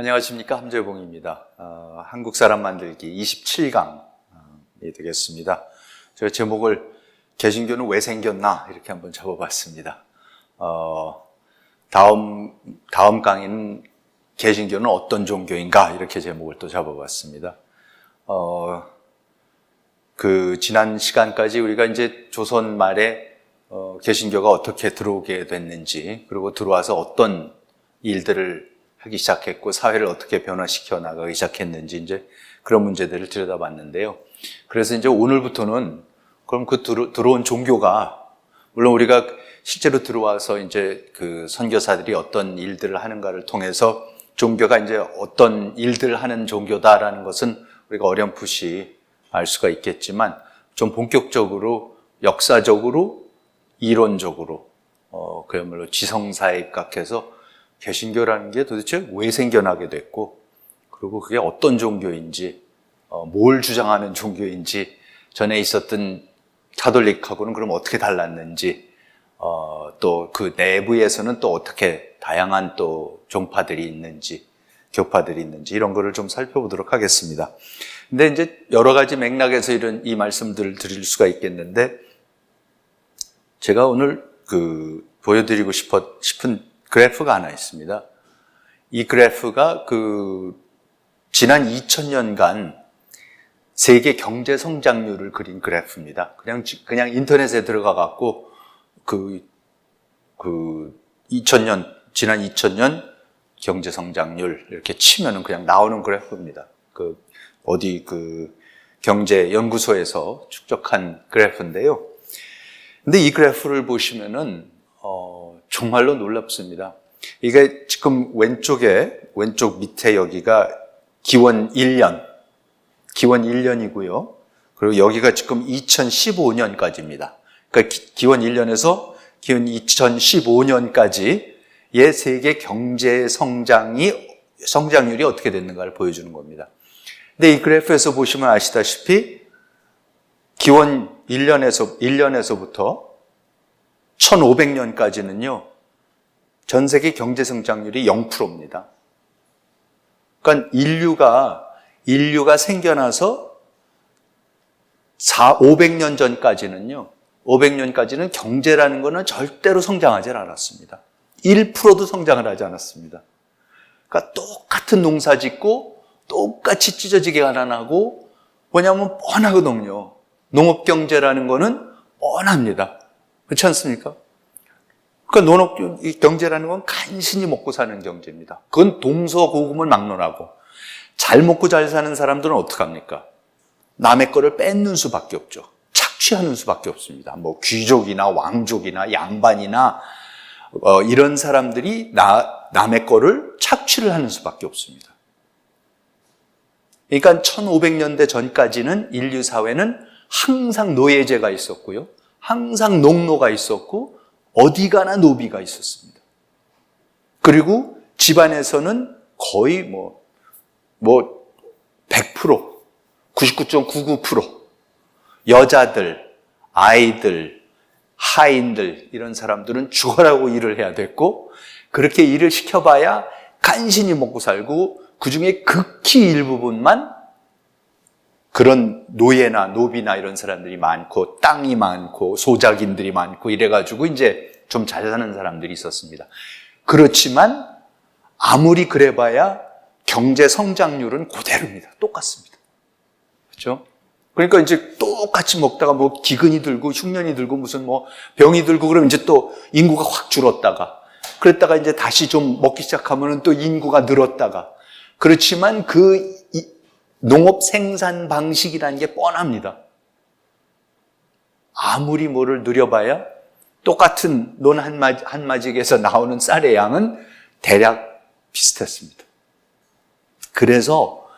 안녕하십니까, 함재봉입니다. 한국 사람 만들기 27강이 되겠습니다. 제가 제목을 개신교는 왜 생겼나 이렇게 한번 잡아봤습니다. 다음 강의는 개신교는 어떤 종교인가 이렇게 제목을 또 잡아봤습니다. 지난 시간까지 우리가 이제 조선 말에 개신교가 어떻게 들어오게 됐는지, 그리고 들어와서 어떤 일들을 하기 시작했고 사회를 어떻게 변화시켜 나가기 시작했는지 이제 그런 문제들을 들여다봤는데요. 그래서 이제 오늘부터는 그럼 들어온 종교가, 물론 우리가 실제로 들어와서 이제 그 선교사들이 어떤 일들을 하는가를 통해서 종교가 이제 어떤 일들을 하는 종교다라는 것은 우리가 어렴풋이 알 수가 있겠지만, 좀 본격적으로 역사적으로 이론적으로 그야말로 지성사에 입각해서 개신교라는 게 도대체 왜 생겨나게 됐고, 그리고 그게 어떤 종교인지, 뭘 주장하는 종교인지, 전에 있었던 가톨릭하고는 그럼 어떻게 달랐는지, 또 그 내부에서는 또 어떻게 다양한 또 종파들이 있는지, 교파들이 있는지, 이런 거를 좀 살펴보도록 하겠습니다. 근데 이제 여러 가지 맥락에서 이 말씀들을 드릴 수가 있겠는데, 제가 오늘 보여드리고 싶은 그래프가 하나 있습니다. 이 그래프가 지난 2000년간 세계 경제 성장률을 그린 그래프입니다. 그냥 인터넷에 들어가 갖고 지난 2000년 경제 성장률 이렇게 치면은 그냥 나오는 그래프입니다. 경제 연구소에서 축적한 그래프인데요. 근데 이 그래프를 보시면은 정말로 놀랍습니다. 이게 지금 왼쪽 밑에 여기가 기원 1년이고요. 그리고 여기가 지금 2015년까지입니다. 그러니까 기원 1년에서 기원 2015년까지의 세계 경제 성장률이 어떻게 됐는가를 보여주는 겁니다. 근데 이 그래프에서 보시면 아시다시피 기원 1년에서부터 1500년까지는요, 전 세계 경제 성장률이 0%입니다. 그러니까 인류가 생겨나서 500년 전까지는요, 500년까지는 경제라는 거는 절대로 성장하지 않았습니다. 1%도 성장을 하지 않았습니다. 그러니까 똑같은 농사 짓고 똑같이 찢어지게 가난하고, 뭐냐면 뻔하거든요. 농업경제라는 거는 뻔합니다. 그렇지 않습니까? 그러니까 농업경제라는 건 간신히 먹고 사는 경제입니다. 그건 동서고금을 막론하고, 잘 먹고 잘 사는 사람들은 어떡합니까? 남의 거를 뺏는 수밖에 없죠. 착취하는 수밖에 없습니다. 뭐 귀족이나 왕족이나 양반이나 이런 사람들이 남의 거를 착취를 하는 수밖에 없습니다. 그러니까 1500년대 전까지는 인류 사회는 항상 노예제가 있었고요, 항상 농노가 있었고, 어디 가나 노비가 있었습니다. 그리고 집안에서는 거의 100%, 99.99% 여자들, 아이들, 하인들, 이런 사람들은 죽어라고 일을 해야 됐고, 그렇게 일을 시켜봐야 간신히 먹고 살고, 그 중에 극히 일부분만 그런 노예나 노비나 이런 사람들이 많고, 땅이 많고, 소작인들이 많고, 이래가지고 이제 좀 잘 사는 사람들이 있었습니다. 그렇지만 아무리 그래봐야 경제 성장률은 그대로입니다. 똑같습니다. 그렇죠? 그러니까 이제 똑같이 먹다가 기근이 들고 흉년이 들고 무슨 병이 들고 그러면 이제 또 인구가 확 줄었다가, 그랬다가 이제 다시 좀 먹기 시작하면은 또 인구가 늘었다가. 그렇지만 농업 생산 방식이라는 게 뻔합니다. 아무리 뭐를 누려봐야 똑같은 논 한마직에서 나오는 쌀의 양은 대략 비슷했습니다. 그래서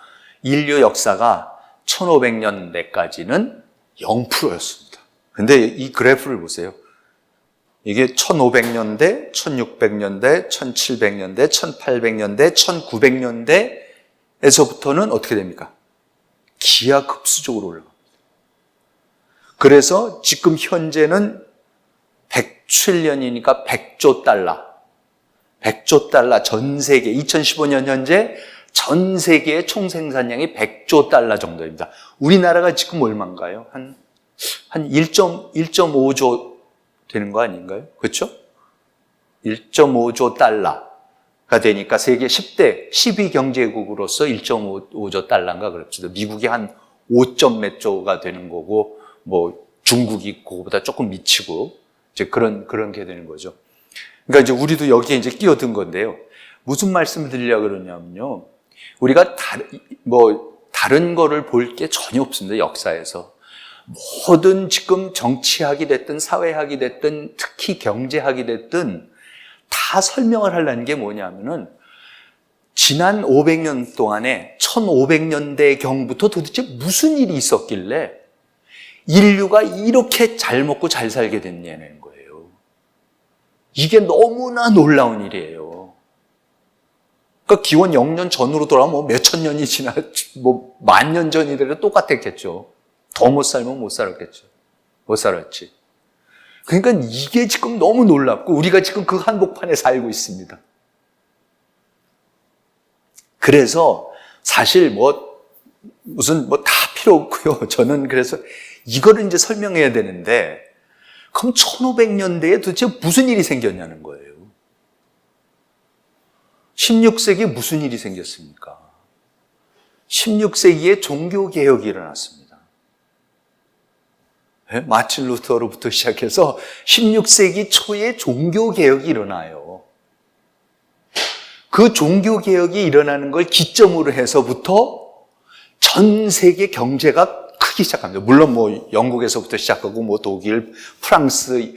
인류 역사가 1500년대까지는 0%였습니다. 근데 이 그래프를 보세요. 이게 1500년대, 1600년대, 1700년대, 1800년대, 1900년대에서부터는 어떻게 됩니까? 기하급수적으로 올라갑니다. 그래서 지금 현재는 100트릴리언이니까 100조 달러 전 세계 2015년 현재 전 세계의 총 생산량이 100조 달러 정도입니다. 우리나라가 지금 얼마인가요? 한 1.5조 되는 거 아닌가요? 그렇죠? 1.5조 달러가 되니까 세계 10대, 10위 경제국으로서 1.5조 달러인가 그럽시다. 미국이 한 5점 몇 조가 되는 거고, 뭐 중국이 그거보다 조금 미치고, 이제 그런 게 되는 거죠. 그러니까 이제 우리도 여기에 이제 끼어든 건데요. 무슨 말씀을 드리려고 그러냐면요. 우리가 다른 거를 볼 게 전혀 없습니다. 역사에서. 모든 지금 정치학이 됐든 사회학이 됐든 특히 경제학이 됐든 다 설명을 하려는 게 뭐냐면은 지난 500년 동안에 1500년대 경부터 도대체 무슨 일이 있었길래 인류가 이렇게 잘 먹고 잘 살게 됐냐는 거예요. 이게 너무나 놀라운 일이에요. 그러니까 기원 0년 전으로 돌아가면 뭐 몇천 년이 지나, 뭐 만 년 전이더라도 똑같았겠죠. 더 못 살면 못 살았겠죠. 못 살았지. 그러니까 이게 지금 너무 놀랍고 우리가 지금 그 한복판에 살고 있습니다. 그래서 사실 무슨 다 필요 없고요. 저는 그래서 이거를 이제 설명해야 되는데 그럼 1500년대에 도대체 무슨 일이 생겼냐는 거예요. 16세기에 무슨 일이 생겼습니까? 16세기에 종교개혁이 일어났습니다. 마틴 루터로부터 시작해서 16세기 초에 종교개혁이 일어나요. 그 종교개혁이 일어나는 걸 기점으로 해서부터 전 세계 경제가 크기 시작합니다. 물론 뭐 영국에서부터 시작하고 뭐 독일, 프랑스,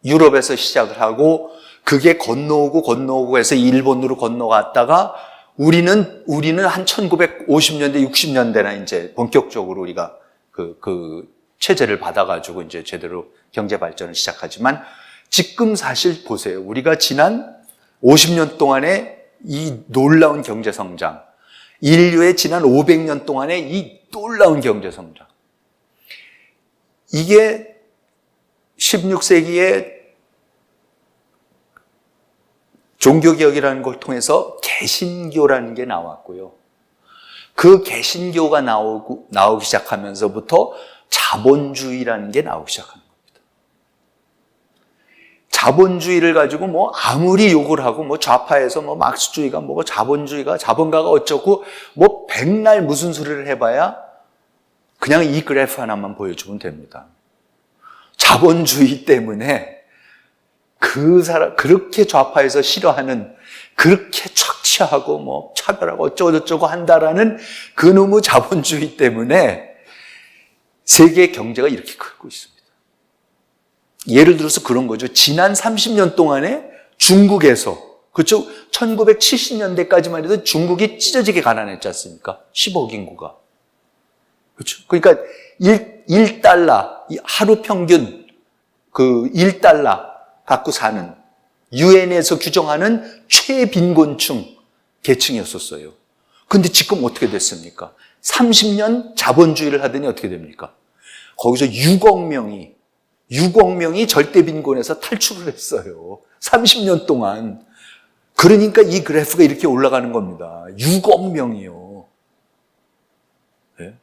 유럽에서 시작을 하고 그게 건너오고 해서 일본으로 건너갔다가 우리는 한 1950년대, 60년대나 이제 본격적으로 우리가 그 체제를 받아가지고 이제 제대로 경제 발전을 시작하지만 지금 사실 보세요. 우리가 지난 50년 동안의 이 놀라운 경제 성장, 인류의 지난 500년 동안의 이 놀라운 경제 성장. 이게 16세기에 종교개혁이라는 걸 통해서 개신교라는 게 나왔고요. 그 개신교가 나오기 시작하면서부터 자본주의라는 게 나오기 시작하는 겁니다. 자본주의를 가지고 뭐 아무리 욕을 하고 뭐 좌파에서 뭐 막스주의가 뭐고 자본주의가 자본가가 어쩌고 뭐 백날 무슨 소리를 해봐야 그냥 이 그래프 하나만 보여주면 됩니다. 자본주의 때문에 그렇게 좌파에서 싫어하는 그렇게 착취하고 뭐 차별하고 어쩌고저쩌고 한다라는 그놈의 자본주의 때문에 세계 경제가 이렇게 크고 있습니다. 예를 들어서 그런 거죠. 지난 30년 동안에 중국에서, 그렇죠? 1970년대까지만 해도 중국이 찢어지게 가난했지 않습니까? 10억 인구가. 그렇죠? 그러니까 1달러, 하루 평균 그 1달러 갖고 사는 유엔에서 규정하는 최빈곤층 계층이었었어요. 근데 지금 어떻게 됐습니까? 30년 자본주의를 하더니 어떻게 됩니까? 거기서 6억 명이 절대 빈곤에서 탈출을 했어요. 30년 동안. 그러니까 이 그래프가 이렇게 올라가는 겁니다. 6억 명이요. 네?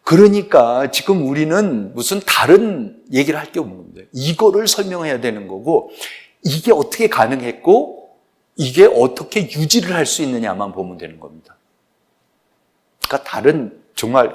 그러니까 지금 우리는 무슨 다른 얘기를 할 게 없는 겁니다. 이거를 설명해야 되는 거고 이게 어떻게 가능했고 이게 어떻게 유지를 할 수 있느냐만 보면 되는 겁니다. 그러니까 다른 정말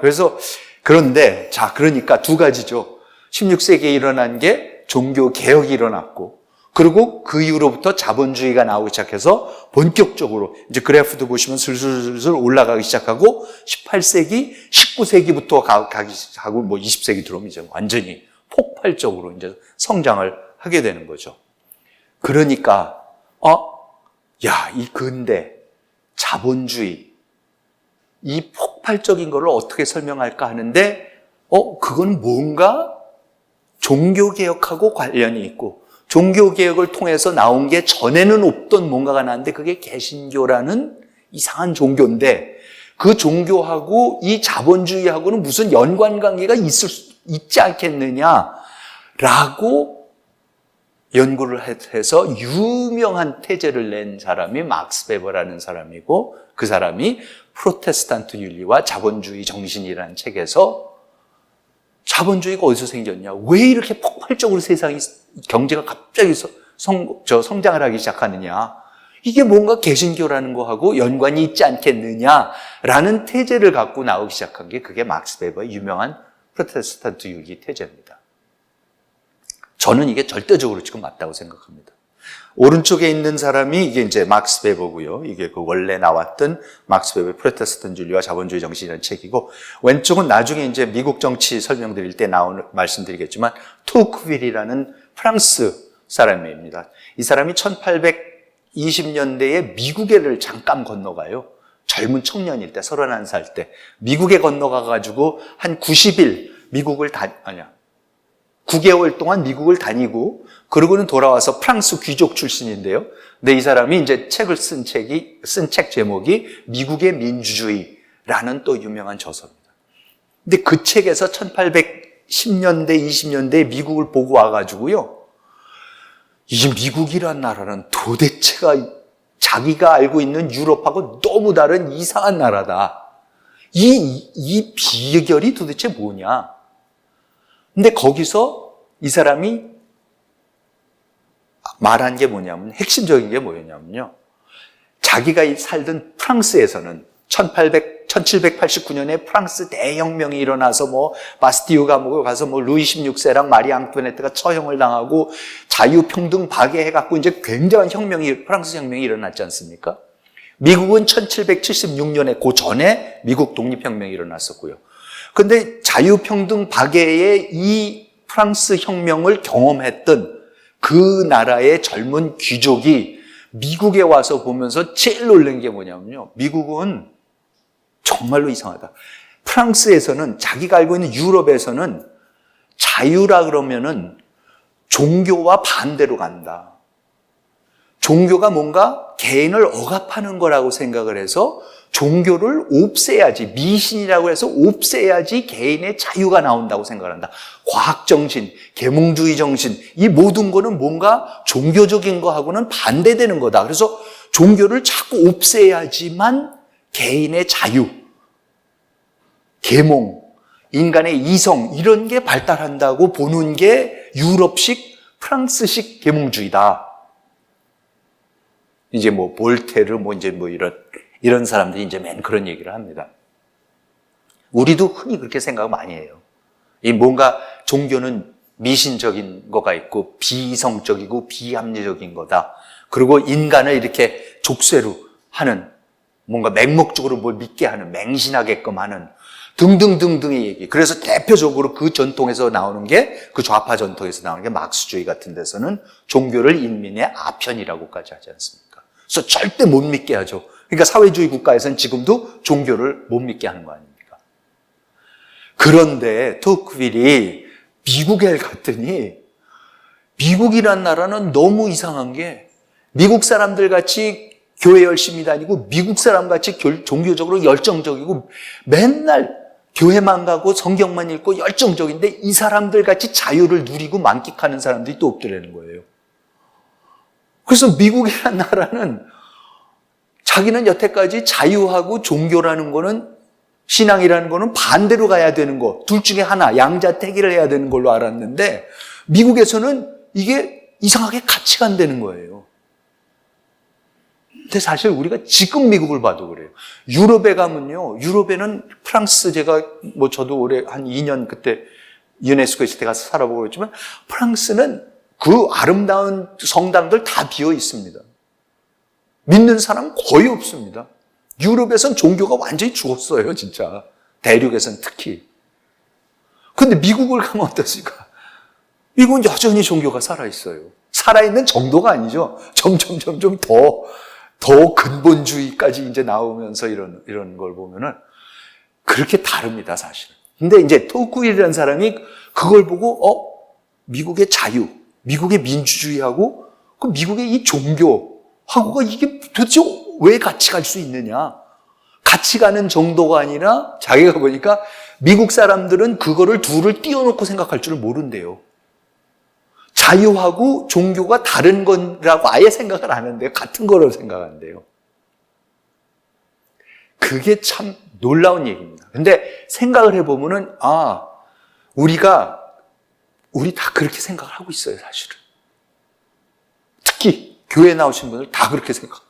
그런데 그러니까 두 가지죠. 16세기에 일어난 게 종교 개혁이 일어났고 그리고 그 이후로부터 자본주의가 나오기 시작해서 본격적으로 이제 그래프도 보시면 슬슬 올라가기 시작하고 18세기, 19세기부터 가기 시작하고 뭐 20세기 들어오면 이제 완전히 폭발적으로 이제 성장을 하게 되는 거죠. 그러니까 이 근대 자본주의 이 폭발적인 거를 어떻게 설명할까 하는데 그건 뭔가 종교개혁하고 관련이 있고 종교개혁을 통해서 나온 게 전에는 없던 뭔가가 나왔는데 그게 개신교라는 이상한 종교인데 그 종교하고 이 자본주의하고는 무슨 연관관계가 있지 않겠느냐라고 연구를 해서 유명한 태제를 낸 사람이 막스 베버라는 사람이고, 그 사람이 프로테스탄트 윤리와 자본주의 정신이라는 책에서 자본주의가 어디서 생겼냐, 왜 이렇게 폭발적으로 세상이 경제가 갑자기 성장을 하기 시작하느냐, 이게 뭔가 개신교라는 거하고 연관이 있지 않겠느냐라는 태제를 갖고 나오기 시작한 게 그게 막스 베버의 유명한 프로테스탄트 윤리 태제입니다. 저는 이게 절대적으로 지금 맞다고 생각합니다. 오른쪽에 있는 사람이 이게 이제 막스 베버고요. 이게 그 원래 나왔던 막스 베버의 프로테스탄트 윤리와 자본주의 정신이라는 책이고, 왼쪽은 나중에 이제 미국 정치 설명드릴 때 말씀드리겠지만 토크윌이라는 프랑스 사람입니다. 이 사람이 1820년대에 미국에를 잠깐 건너가요. 젊은 청년일 때, 31살 때 미국에 건너가가지고 한 90일 미국을 9개월 동안 미국을 다니고, 그러고는 돌아와서 프랑스 귀족 출신인데요. 근데 이 사람이 이제 책을 쓴 책 제목이 미국의 민주주의라는 또 유명한 저서입니다. 근데 그 책에서 1810년대, 20년대에 미국을 보고 와가지고요, 이 미국이란 나라는 도대체가 자기가 알고 있는 유럽하고 너무 다른 이상한 나라다. 이 비결이 도대체 뭐냐? 근데 거기서 이 사람이 말한 게 뭐냐면, 핵심적인 게 뭐였냐면요, 자기가 살던 프랑스에서는 1789년에 프랑스 대혁명이 일어나서 바스티유 감옥에 가서 루이 16세랑 마리 앙투아네트가 처형을 당하고 자유평등 박해해갖고 이제 굉장한 프랑스 혁명이 일어났지 않습니까? 미국은 1776년에 그 전에 미국 독립혁명이 일어났었고요. 근데 자유평등 박해의 이 프랑스 혁명을 경험했던 그 나라의 젊은 귀족이 미국에 와서 보면서 제일 놀란 게 뭐냐면요, 미국은 정말로 이상하다. 프랑스에서는, 자기가 알고 있는 유럽에서는 자유라 그러면은 종교와 반대로 간다. 종교가 뭔가 개인을 억압하는 거라고 생각을 해서 종교를 없애야지, 미신이라고 해서 없애야지 개인의 자유가 나온다고 생각을 한다. 과학정신, 계몽주의 정신, 이 모든 거는 뭔가 종교적인 거하고는 반대되는 거다. 그래서 종교를 자꾸 없애야지만 개인의 자유, 계몽, 인간의 이성, 이런 게 발달한다고 보는 게 유럽식, 프랑스식 계몽주의다. 이제 볼테르, 이런 사람들이 이제 맨 그런 얘기를 합니다. 우리도 흔히 그렇게 생각을 많이 해요. 이 뭔가 종교는 미신적인 거가 있고 비이성적이고 비합리적인 거다. 그리고 인간을 이렇게 족쇄로 하는, 뭔가 맹목적으로 뭘 믿게 하는, 맹신하게끔 하는 등등등등의 얘기. 그래서 대표적으로 그 전통에서 나오는 게, 그 좌파 전통에서 나오는 게 막스주의 같은 데서는 종교를 인민의 아편이라고까지 하지 않습니까? 그래서 절대 못 믿게 하죠. 그러니까 사회주의 국가에서는 지금도 종교를 못 믿게 하는 거 아닙니까? 그런데 토크윌이 미국에 갔더니, 미국이란 나라는 너무 이상한 게, 미국 사람들 같이 교회 열심히 다니고 미국 사람 같이 종교적으로 열정적이고 맨날 교회만 가고 성경만 읽고 열정적인데, 이 사람들 같이 자유를 누리고 만끽하는 사람들이 또 없더라는 거예요. 그래서 미국이란 나라는 자기는 여태까지 자유하고 종교라는 거는, 신앙이라는 거는 반대로 가야 되는 거, 둘 중에 하나, 양자택일을 해야 되는 걸로 알았는데, 미국에서는 이게 이상하게 같이 간다는 거예요. 근데 사실 우리가 지금 미국을 봐도 그래요. 유럽에 가면요, 유럽에는 프랑스, 제가 저도 올해 한 2년 그때 유네스코 있을 때 가서 살아보고 그랬지만, 프랑스는 그 아름다운 성당들 다 비어 있습니다. 믿는 사람 거의 없습니다. 유럽에선 종교가 완전히 죽었어요, 진짜. 대륙에선 특히. 근데 미국을 가면 어떻습니까? 미국은 여전히 종교가 살아있어요. 살아있는 정도가 아니죠. 점점 더 근본주의까지 이제 나오면서 이런 걸 보면은 그렇게 다릅니다, 사실은. 근데 이제 토크윌이라는 사람이 그걸 보고, 미국의 자유, 미국의 민주주의하고 그 미국의 이 종교하고가 이게 도대체 왜 같이 갈 수 있느냐? 같이 가는 정도가 아니라, 자기가 보니까 미국 사람들은 그거를 둘을 띄워놓고 생각할 줄을 모른대요. 자유하고 종교가 다른 거라고 아예 생각을 안 하는데요. 같은 거로 생각한대요. 그게 참 놀라운 얘기입니다. 근데 생각을 해보면은, 우리 다 그렇게 생각을 하고 있어요, 사실은. 특히 교회 나오신 분들 다 그렇게 생각해요.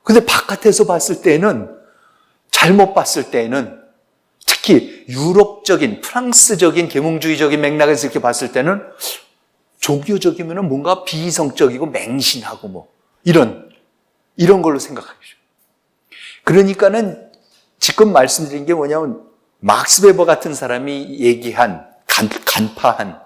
근데 바깥에서 봤을 때는, 잘못 봤을 때는, 특히 유럽적인, 프랑스적인, 계몽주의적인 맥락에서 이렇게 봤을 때는 종교적이면 뭔가 비이성적이고 맹신하고 이런 걸로 생각하죠. 그러니까는 지금 말씀드린 게 뭐냐면 막스 베버 같은 사람이 얘기한, 간파한,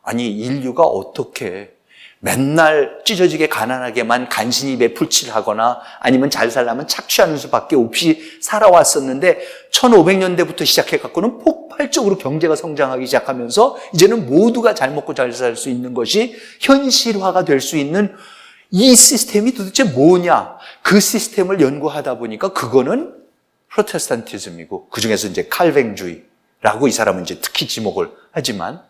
아니 인류가 어떻게 맨날 찢어지게 가난하게만 간신히 배풀칠을 하거나 아니면 잘 살려면 착취하는 수밖에 없이 살아왔었는데 1500년대부터 시작해갖고는 폭발적으로 경제가 성장하기 시작하면서 이제는 모두가 잘 먹고 잘 살 수 있는 것이 현실화가 될 수 있는 이 시스템이 도대체 뭐냐? 그 시스템을 연구하다 보니까 그거는 프로테스탄티즘이고 그중에서 이제 칼뱅주의라고 이 사람은 이제 특히 지목을 하지만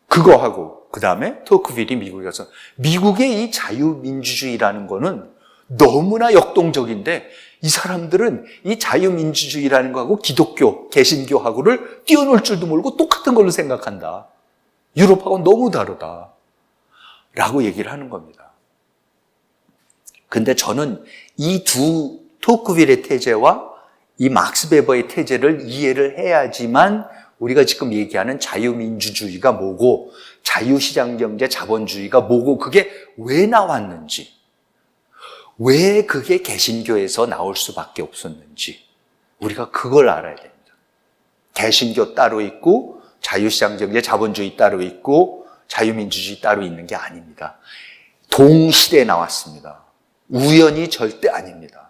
그거하고 그 다음에 토크빌이 미국에 가서 미국의 이 자유민주주의라는 거는 너무나 역동적인데 이 사람들은 이 자유민주주의라는 거하고 기독교, 개신교하고를 뛰어놀 줄도 모르고 똑같은 걸로 생각한다. 유럽하고는 너무 다르다. 라고 얘기를 하는 겁니다. 근데 저는 이 두 토크빌의 태제와 이 막스 베버의 태제를 이해를 해야지만 우리가 지금 얘기하는 자유민주주의가 뭐고 자유시장경제 자본주의가 뭐고 그게 왜 나왔는지 왜 그게 개신교에서 나올 수밖에 없었는지 우리가 그걸 알아야 됩니다. 개신교 따로 있고 자유시장경제 자본주의 따로 있고 자유민주주의 따로 있는 게 아닙니다. 동시대에 나왔습니다. 우연히 절대 아닙니다.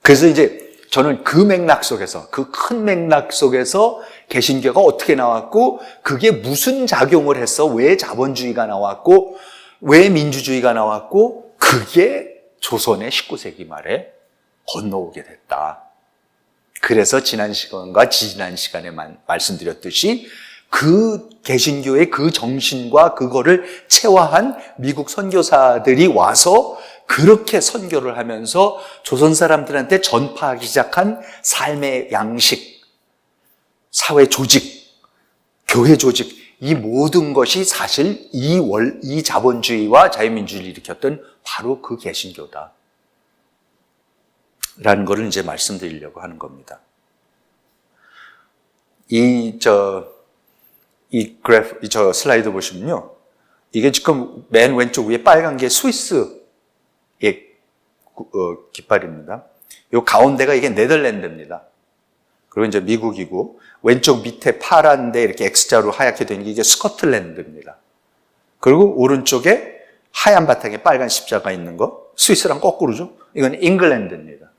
그래서 이제 저는 그 맥락 속에서, 그 큰 맥락 속에서 개신교가 어떻게 나왔고, 그게 무슨 작용을 해서 왜 자본주의가 나왔고, 왜 민주주의가 나왔고, 그게 조선의 19세기 말에 건너오게 됐다. 그래서 지난 시간과 지지난 시간에 말씀드렸듯이 그 개신교의 그 정신과 그거를 체화한 미국 선교사들이 와서 그렇게 선교를 하면서 조선 사람들한테 전파하기 시작한 삶의 양식, 사회 조직, 교회 조직, 이 모든 것이 사실 이 자본주의와 자유민주주의를 일으켰던 바로 그 개신교다. 라는 것을 이제 말씀드리려고 하는 겁니다. 이 슬라이드 보시면요. 이게 지금 맨 왼쪽 위에 빨간 게 스위스의 깃발입니다. 이 가운데가 이게 네덜란드입니다. 그리고 이제 미국이고, 왼쪽 밑에 파란데 이렇게 X자로 하얗게 된 게 이게 스코틀랜드입니다. 그리고 오른쪽에 하얀 바탕에 빨간 십자가 있는 거, 스위스랑 거꾸로죠? 이건 잉글랜드입니다.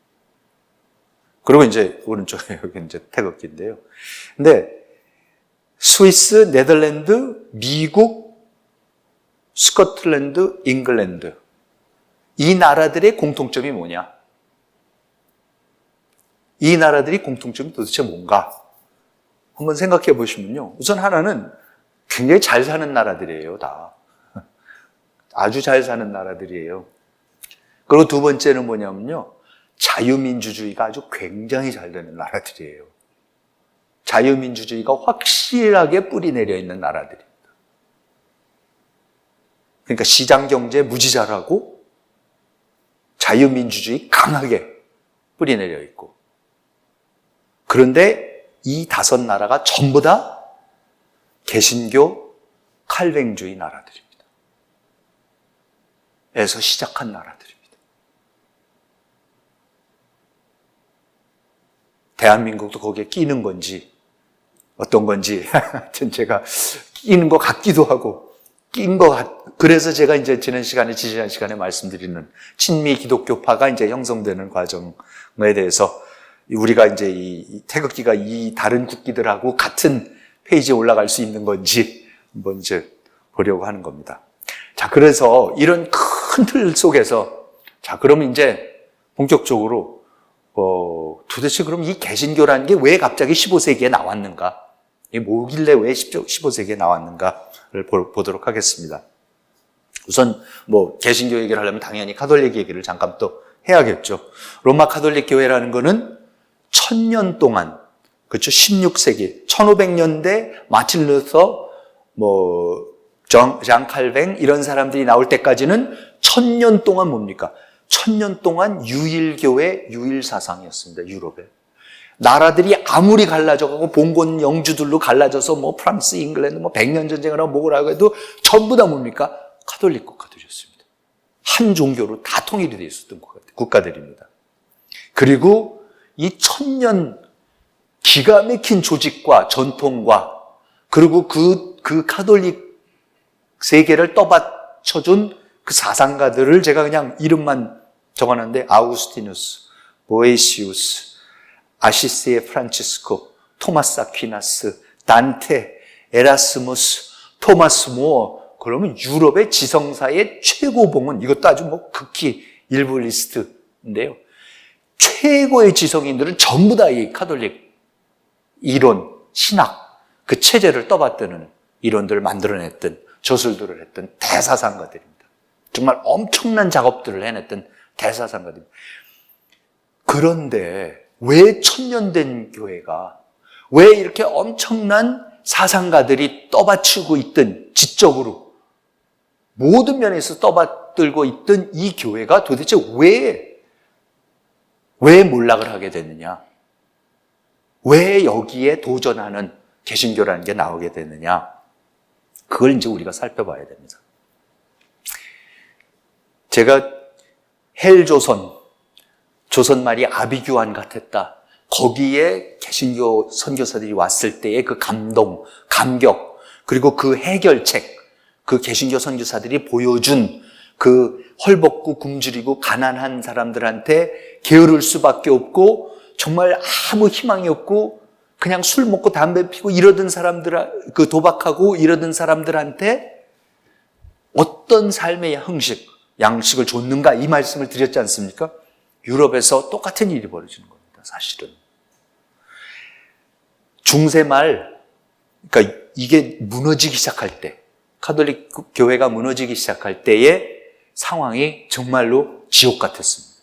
그리고 이제 오른쪽에 여기 이제 태극기인데요. 근데 스위스, 네덜란드, 미국, 스코틀랜드, 잉글랜드. 이 나라들의 공통점이 뭐냐? 이 나라들이 공통점이 도대체 뭔가? 한번 생각해 보시면요. 우선 하나는 굉장히 잘 사는 나라들이에요, 다. 아주 잘 사는 나라들이에요. 그리고 두 번째는 뭐냐면요. 자유민주주의가 아주 굉장히 잘 되는 나라들이에요. 자유민주주의가 확실하게 뿌리 내려 있는 나라들입니다. 그러니까 시장경제 무지 잘하고 자유민주주의 강하게 뿌리 내려 있고 그런데 이 5나라가 전부 다 개신교 칼뱅주의 나라들입니다. 에서 시작한 나라들입니다. 대한민국도 거기에 끼는 건지 어떤 건지 하여튼 제가 끼는 것 같기도 하고 그래서 제가 이제 지난 시간에 말씀드리는 친미 기독교파가 이제 형성되는 과정에 대해서 우리가 이제 이 태극기가 이 다른 국기들하고 같은 페이지에 올라갈 수 있는 건지 한번 이제 보려고 하는 겁니다. 자, 그래서 이런 큰 틀 속에서 자, 그러면 이제 본격적으로 도대체 그럼 이 개신교라는 게 왜 갑자기 15세기에 나왔는가? 이 뭐길래 왜 15세기에 나왔는가를 보도록 하겠습니다. 우선 개신교 얘기를 하려면 당연히 가톨릭 얘기를 잠깐 또 해야겠죠. 로마 가톨릭 교회라는 거는 1000년 동안, 그렇죠? 16세기, 1500년대 마틴 루터, 장 칼뱅 이런 사람들이 나올 때까지는 1000년 동안 뭡니까? 1000년 동안 유일교회, 유일사상이었습니다. 유럽에. 나라들이 아무리 갈라져가고 봉건 영주들로 갈라져서 프랑스, 잉글랜드 100년 전쟁을 하고 뭐라고 해도 전부 다 뭡니까? 가톨릭 국가들이었습니다. 한 종교로 다 통일이 되어 있었던 국가들입니다. 그리고 이 1000년 기가 막힌 조직과 전통과 그리고 그 가톨릭 세계를 떠받쳐준 그 사상가들을 제가 그냥 이름만 적어놨는데 아우구스티누스, 보에시우스, 아시스의 프란치스코, 토마스 아퀴나스, 단테, 에라스무스, 토마스 모어. 그러면 유럽의 지성사의 최고봉은 이것도 아주 극히 일부 리스트인데요. 최고의 지성인들은 전부 다 이 가톨릭 이론, 신학, 그 체제를 떠받드는 이론들을 만들어냈던 저술들을 했던 대사상가들입니다. 정말 엄청난 작업들을 해냈던 대사상가들입니다. 그런데 왜 1000년 된 교회가 왜 이렇게 엄청난 사상가들이 떠받치고 있던 지적으로 모든 면에서 떠받들고 있던 이 교회가 도대체 왜 몰락을 하게 됐느냐? 왜 여기에 도전하는 개신교라는 게 나오게 됐느냐? 그걸 이제 우리가 살펴봐야 됩니다. 제가 헬조선, 조선말이 아비규환 같았다. 거기에 개신교 선교사들이 왔을 때의 그 감동, 감격, 그리고 그 해결책, 그 개신교 선교사들이 보여준 그 헐벗고 굶주리고 가난한 사람들한테 게으를 수밖에 없고 정말 아무 희망이 없고 그냥 술 먹고 담배 피고 이러던 사람들, 그 도박하고 이러던 사람들한테 어떤 삶의 형식, 양식을 줬는가 이 말씀을 드렸지 않습니까? 유럽에서 똑같은 일이 벌어지는 겁니다. 사실은. 중세말, 그러니까 이게 무너지기 시작할 때, 가톨릭 교회가 무너지기 시작할 때의 상황이 정말로 지옥 같았습니다.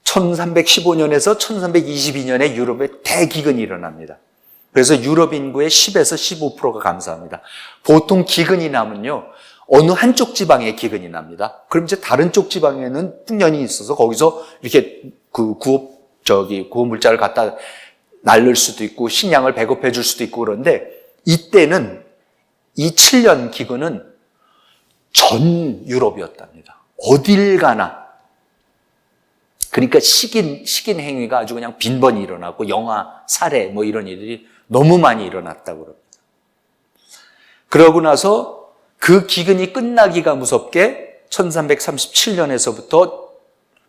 1315년에서 1322년에 유럽에 대기근이 일어납니다. 그래서 유럽 인구의 10에서 15%가 감사합니다. 보통 기근이 나면요, 어느 한쪽 지방에 기근이 납니다. 그럼 이제 다른 쪽 지방에는 풍년이 있어서 거기서 이렇게 구호 물자를 갖다 날릴 수도 있고 식량을 배급해 줄 수도 있고 그런데 이때는 이 7년 기근은 전 유럽이었답니다. 어딜 가나. 그러니까 식인 행위가 아주 그냥 빈번히 일어나고 영아, 살해 이런 일들이 너무 많이 일어났다고 그럽니다. 그러고 나서 그 기근이 끝나기가 무섭게 1337년에서부터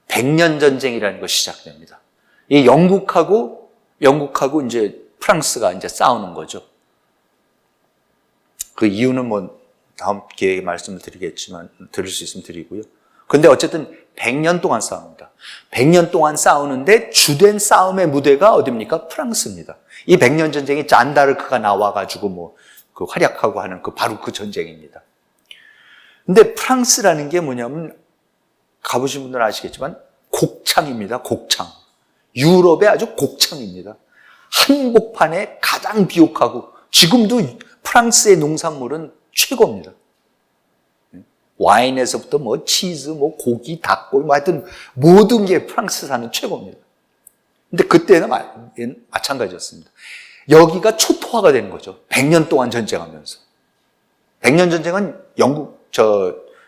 100년 전쟁이라는 것이 시작됩니다. 이 영국하고 이제 프랑스가 이제 싸우는 거죠. 그 이유는 다음 기회에 말씀을 드리겠지만 드릴 수 있으면 드리고요. 근데 어쨌든 100년 동안 싸웁니다. 100년 동안 싸우는데 주된 싸움의 무대가 어디입니까? 프랑스입니다. 이 100년 전쟁이 잔다르크가 나와가지고 그 활약하고 하는 바로 그 전쟁입니다. 근데 프랑스라는 게 뭐냐면 가보신 분들은 아시겠지만 곡창입니다. 곡창. 유럽의 아주 곡창입니다. 한복판에 가장 비옥하고 지금도 프랑스의 농산물은 최고입니다. 와인에서부터 치즈, 고기, 닭고기, 하여튼 모든 게 프랑스산은 최고입니다. 근데 그때는 마찬가지였습니다. 여기가 초토화가 되는 거죠. 100년 동안 전쟁하면서. 100년 전쟁은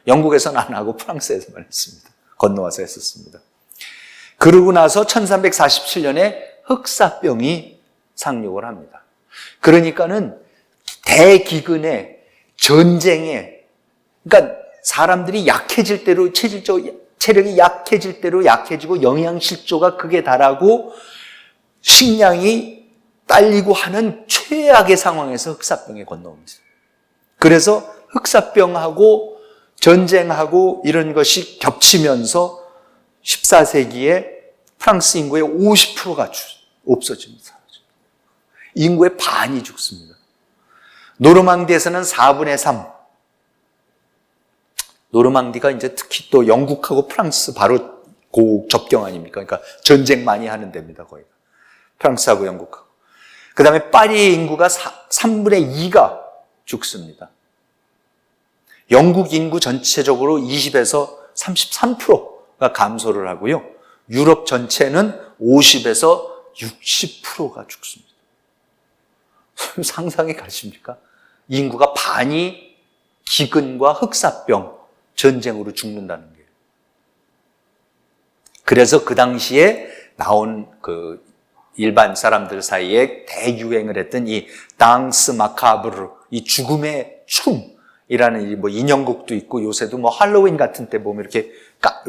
영국에서는 안 하고 프랑스에서만 했습니다. 건너와서 했었습니다. 그러고 나서 1347년에 흑사병이 상륙을 합니다. 그러니까는 대기근에, 전쟁에, 그러니까 사람들이 약해질 대로 체력이 약해질 대로 약해지고 영양실조가 극에 달하고 식량이 딸리고 하는 최악의 상황에서 흑사병에 건너옵니다. 그래서 흑사병하고 전쟁하고 이런 것이 겹치면서 14세기에 프랑스 인구의 50%가 없어집니다. 인구의 반이 죽습니다. 노르망디에서는 4분의 3. 노르망디가 이제 특히 또 영국하고 프랑스 바로 그 접경 아닙니까? 그러니까 전쟁 많이 하는 데입니다, 거기가. 프랑스하고 영국하고. 그 다음에 파리의 인구가 3분의 2가 죽습니다. 영국 인구 전체적으로 20에서 33%가 감소를 하고요. 유럽 전체는 50에서 60%가 죽습니다. 상상이 가십니까? 인구가 반이 기근과 흑사병, 전쟁으로 죽는다는 거예요. 그래서 그 당시에 나온 그 일반 사람들 사이에 대유행을 했던 이 당스 마카브르, 이 죽음의 춤이라는 뭐 인형극도 있고, 요새도 뭐 할로윈 같은 때 보면 이렇게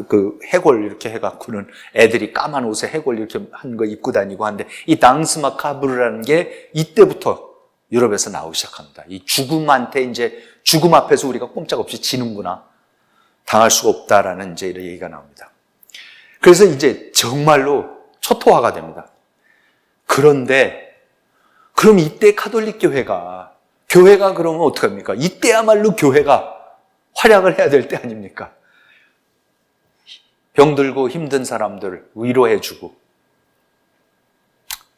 그 해골 이렇게 해갖고는 애들이 까만 옷에 해골 이렇게 한 거 입고 다니고 하는데, 이 당스 마카브르라는 게 이때부터 유럽에서 나오기 시작합니다. 이 죽음한테 이제 죽음 앞에서 우리가 꼼짝없이 지는구나, 당할 수가 없다라는 이제 이런 얘기가 나옵니다. 그래서 이제 정말로 초토화가 됩니다. 그런데 그럼 이때 가톨릭 교회가 그러면 어떡합니까? 이때야말로 교회가 활약을 해야 될 때 아닙니까? 병들고 힘든 사람들 위로해주고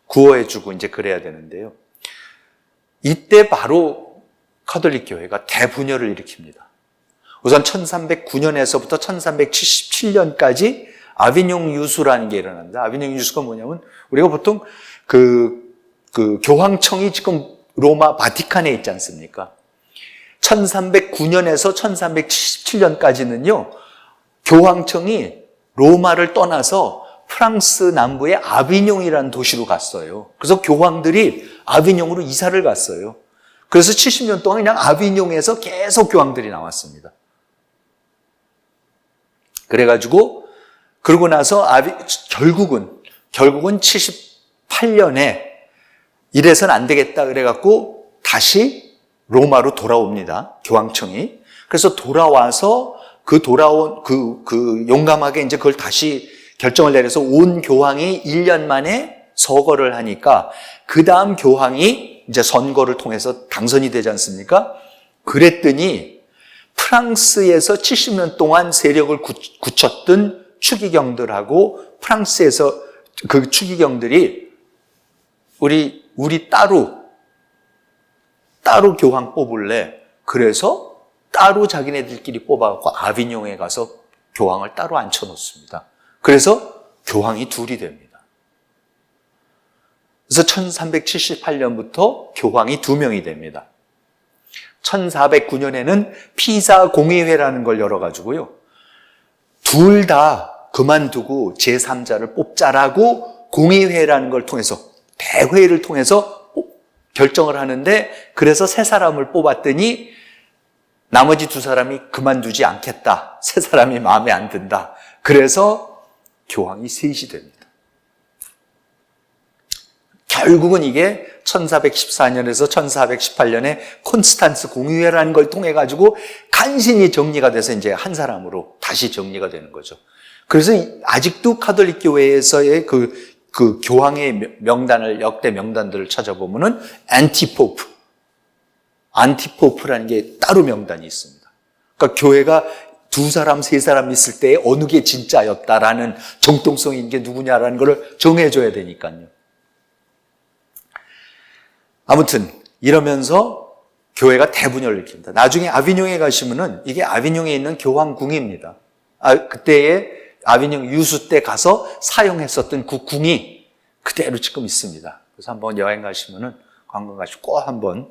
구호해주고 이제 그래야 되는데요. 이때 바로 가톨릭 교회가 대분열을 일으킵니다. 우선 1309년에서부터 1377년까지 아비뇽 유수라는 게 일어납니다. 아비뇽 유수가 뭐냐면, 우리가 보통 그 교황청이 지금 로마 바티칸에 있지 않습니까? 1309년에서 1377년까지는요, 교황청이 로마를 떠나서 프랑스 남부의 아비뇽이라는 도시로 갔어요. 그래서 교황들이 아비뇽으로 이사를 갔어요. 그래서 70년 동안 그냥 아비뇽에서 계속 교황들이 나왔습니다. 그래가지고 그러고 나서 결국은 78년에 이래서는 안 되겠다 그래갖고 다시 로마로 돌아옵니다. 교황청이. 그래서 돌아와서 돌아온 용감하게 이제 그걸 다시 결정을 내려서 온 교황이 1년 만에 서거를 하니까, 그 다음 교황이 이제 선거를 통해서 당선이 되지 않습니까? 그랬더니 프랑스에서 70년 동안 세력을 굳혔던 추기경들하고 프랑스에서 그 추기경들이 우리 따로 교황 뽑을래. 그래서 따로 자기네들끼리 뽑아갖고 아비뇽에 가서 교황을 따로 앉혀놓습니다. 그래서 교황이 둘이 됩니다. 그래서 1378년부터 교황이 2명이 됩니다. 1409년에는 피사 공의회라는 걸 열어가지고요, 둘 다 그만두고 제3자를 뽑자라고 공의회라는 걸 통해서, 대회를 통해서 결정을 하는데, 그래서 3사람을 뽑았더니 나머지 2사람이 그만두지 않겠다, 3사람이 마음에 안 든다. 그래서 교황이 3이 됩니다. 결국은 이게 1414년에서 1418년에 콘스탄스 공의회라는 걸 통해 가지고 간신히 정리가 돼서 이제 한 사람으로 다시 정리가 되는 거죠. 그래서 아직도 가톨릭 교회에서의 그 교황의 명단을, 역대 명단들을 찾아보면은 안티포프라는 게 따로 명단이 있습니다. 그러니까 교회가 2사람, 3사람 있을 때 어느 게 진짜였다라는 정통성 있는 게 누구냐라는 걸 정해줘야 되니까요. 아무튼 이러면서 교회가 대분열을 일으킵니다. 나중에 아비뇽에 가시면은 이게 아비뇽에 있는 교황궁입니다. 그때의 아비뇽 유수 때 가서 사용했었던 그 궁이 그대로 지금 있습니다. 그래서 한번 여행 가시면은, 관광 가시고 꼭 한번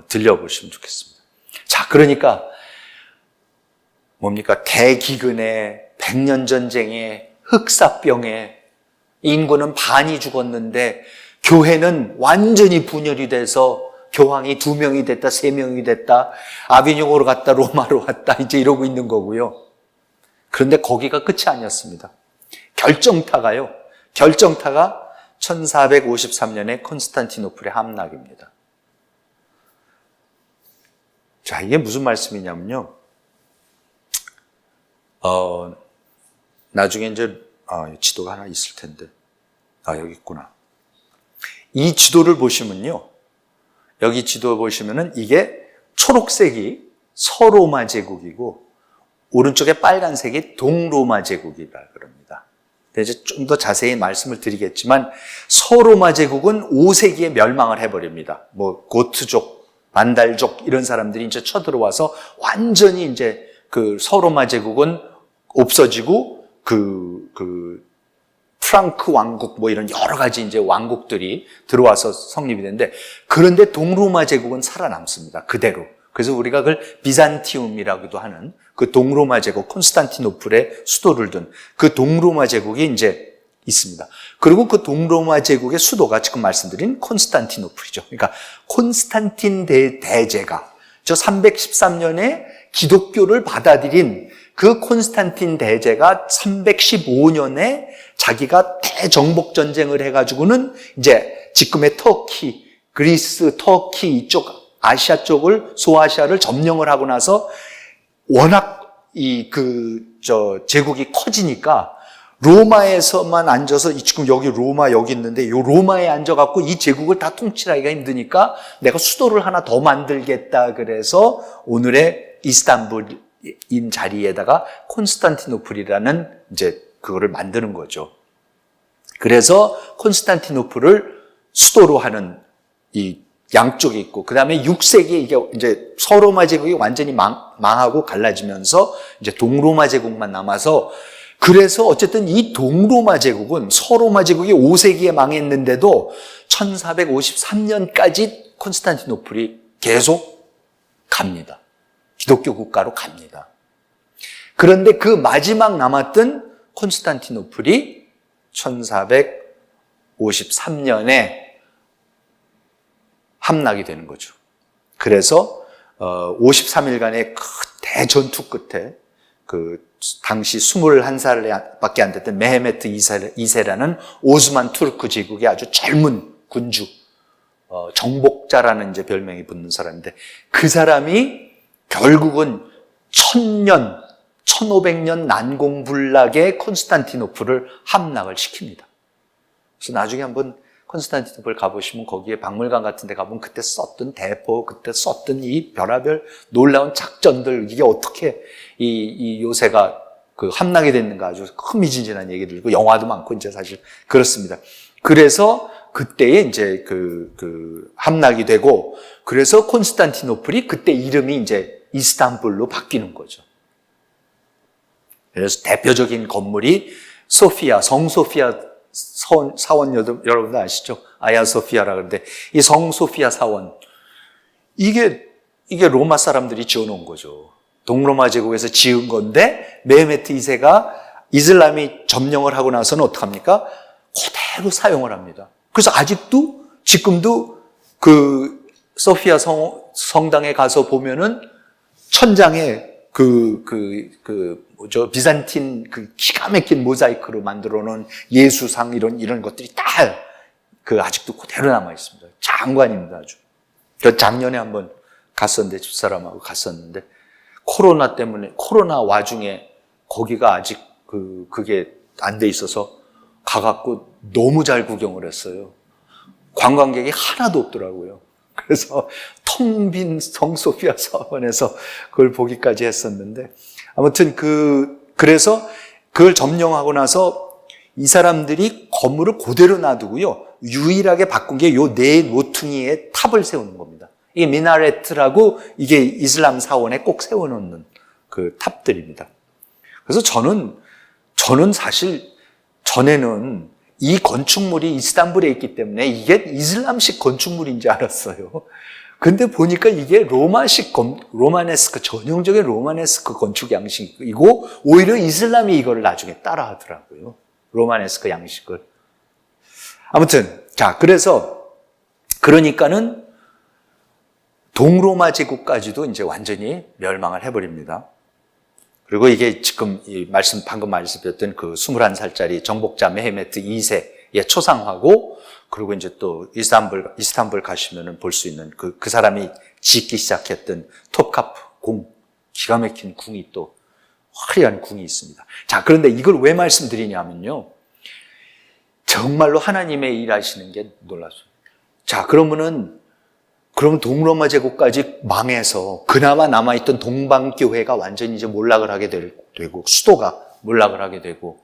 들려보시면 좋겠습니다. 자, 그러니까 뭡니까? 대기근에, 백년전쟁에, 흑사병에 인구는 반이 죽었는데 교회는 완전히 분열이 돼서 교황이 2명이 됐다, 3명이 됐다, 아비뇽으로 갔다, 로마로 갔다, 이제 이러고 있는 거고요. 그런데 거기가 끝이 아니었습니다. 결정타가 1453년에 콘스탄티노플의 함락입니다. 자, 이게 무슨 말씀이냐면요. 나중에 이제, 지도가 하나 있을 텐데. 여기 있구나. 이 지도를 보시면요. 여기 지도 보시면은 이게 초록색이 서로마 제국이고 오른쪽에 빨간색이 동로마 제국이라 그럽니다. 이제 좀 더 자세히 말씀을 드리겠지만 서로마 제국은 5세기에 멸망을 해버립니다. 뭐 고트족, 반달족 이런 사람들이 이제 쳐들어와서 완전히 이제 그 서로마 제국은 없어지고 프랑크 왕국 뭐 이런 여러 가지 이제 왕국들이 들어와서 성립이 되는데 그런데 동로마 제국은 살아남습니다. 그대로. 그래서 우리가 그걸 비잔티움이라고도 하는 그 동로마 제국, 콘스탄티노플의 수도를 둔 그 동로마 제국이 이제 있습니다. 그리고 그 동로마 제국의 수도가 지금 말씀드린 콘스탄티노플이죠. 그러니까 콘스탄틴 대제가 저 313년에 기독교를 받아들인 그 콘스탄틴 대제가 315년에 자기가 대정복 전쟁을 해가지고는 이제 지금의 터키, 그리스, 터키 이쪽 아시아 쪽을 소아시아를 점령을 하고 나서 워낙 제국이 커지니까 로마에서만 앉아서 지금 여기 로마 여기 있는데 이 로마에 앉아갖고 이 제국을 다 통치하기가 힘드니까 내가 수도를 하나 더 만들겠다 그래서 오늘의 이스탄불인 자리에다가 콘스탄티노플이라는 이제 그거를 만드는 거죠. 그래서 콘스탄티노플을 수도로 하는 이 양쪽에 있고, 그 다음에 6세기에 이게 이제 서로마 제국이 완전히 망하고 갈라지면서 이제 동로마 제국만 남아서 그래서 어쨌든 이 동로마 제국은 서로마 제국이 5세기에 망했는데도 1453년까지 콘스탄티노플이 계속 갑니다. 기독교 국가로 갑니다. 그런데 그 마지막 남았던 콘스탄티노플이 1453년에 함락이 되는 거죠. 그래서 53일간의 대전투 끝에 당시 21살밖에 안 됐던 메헤메트 2세라는 오스만 투르크 제국의 아주 젊은 군주, 정복자라는 이제 별명이 붙는 사람인데 그 사람이 결국은 1500년 난공불락의 콘스탄티노플을 함락을 시킵니다. 그래서 나중에 한번 콘스탄티노플 가보시면 거기에 박물관 같은 데 가보면 그때 썼던 대포, 그때 썼던 이 별하별 놀라운 작전들, 이게 어떻게 이 요새가 함락이 됐는가 아주 흥미진진한 얘기들 있고 영화도 많고 이제 사실 그렇습니다. 그래서 그때에 이제 함락이 되고 그래서 콘스탄티노플이 그때 이름이 이제 이스탄불로 바뀌는 거죠. 그래서 대표적인 건물이 소피아, 성소피아 사원 여러분들 아시죠? 아야소피아라 그러는데 이 성소피아 사원 이게 로마 사람들이 지어놓은 거죠. 동로마 제국에서 지은 건데 메헤메트 2세가 이슬람이 점령을 하고 나서는 어떡합니까? 그대로 사용을 합니다. 그래서 아직도 지금도 그 소피아 성당에 가서 보면은 천장에 비잔틴 기가 막힌 모자이크로 만들어 놓은 예수상 이런 것들이 다 아직도 그대로 남아 있습니다. 장관입니다, 아주. 작년에 한번 갔었는데, 집사람하고 갔었는데, 코로나 와중에 거기가 아직 그게 안 돼 있어서 가갖고 너무 잘 구경을 했어요. 관광객이 하나도 없더라고요. 그래서 텅 빈 성소피아 사원에서 그걸 보기까지 했었는데 아무튼 그래서 그걸 점령하고 나서 이 사람들이 건물을 그대로 놔두고요. 유일하게 바꾼 게 요 네 모퉁이에 탑을 세우는 겁니다. 이게 미나레트라고 이게 이슬람 사원에 꼭 세워놓는 그 탑들입니다. 그래서 저는 사실 전에는 이 건축물이 이스탄불에 있기 때문에 이게 이슬람식 건축물인지 알았어요. 근데 보니까 이게 로마네스크, 전형적인 로마네스크 건축 양식이고, 오히려 이슬람이 이거를 나중에 따라 하더라고요. 로마네스크 양식을. 아무튼, 그러니까는 동로마 제국까지도 이제 완전히 멸망을 해버립니다. 그리고 이게 지금 방금 말씀드렸던 21살짜리 정복자 메헤메트 2세의 초상화고, 그리고 이제 또 이스탄불 가시면은 볼 수 있는 그 사람이 짓기 시작했던 톱카프 기가 막힌 궁이 또 화려한 궁이 있습니다. 그런데 이걸 왜 말씀드리냐면요. 정말로 하나님의 일하시는 게 놀랐어요. 자, 그러면 동로마 제국까지 망해서 그나마 남아있던 동방교회가 완전히 이제 몰락을 하게 되고, 수도가 몰락을 하게 되고,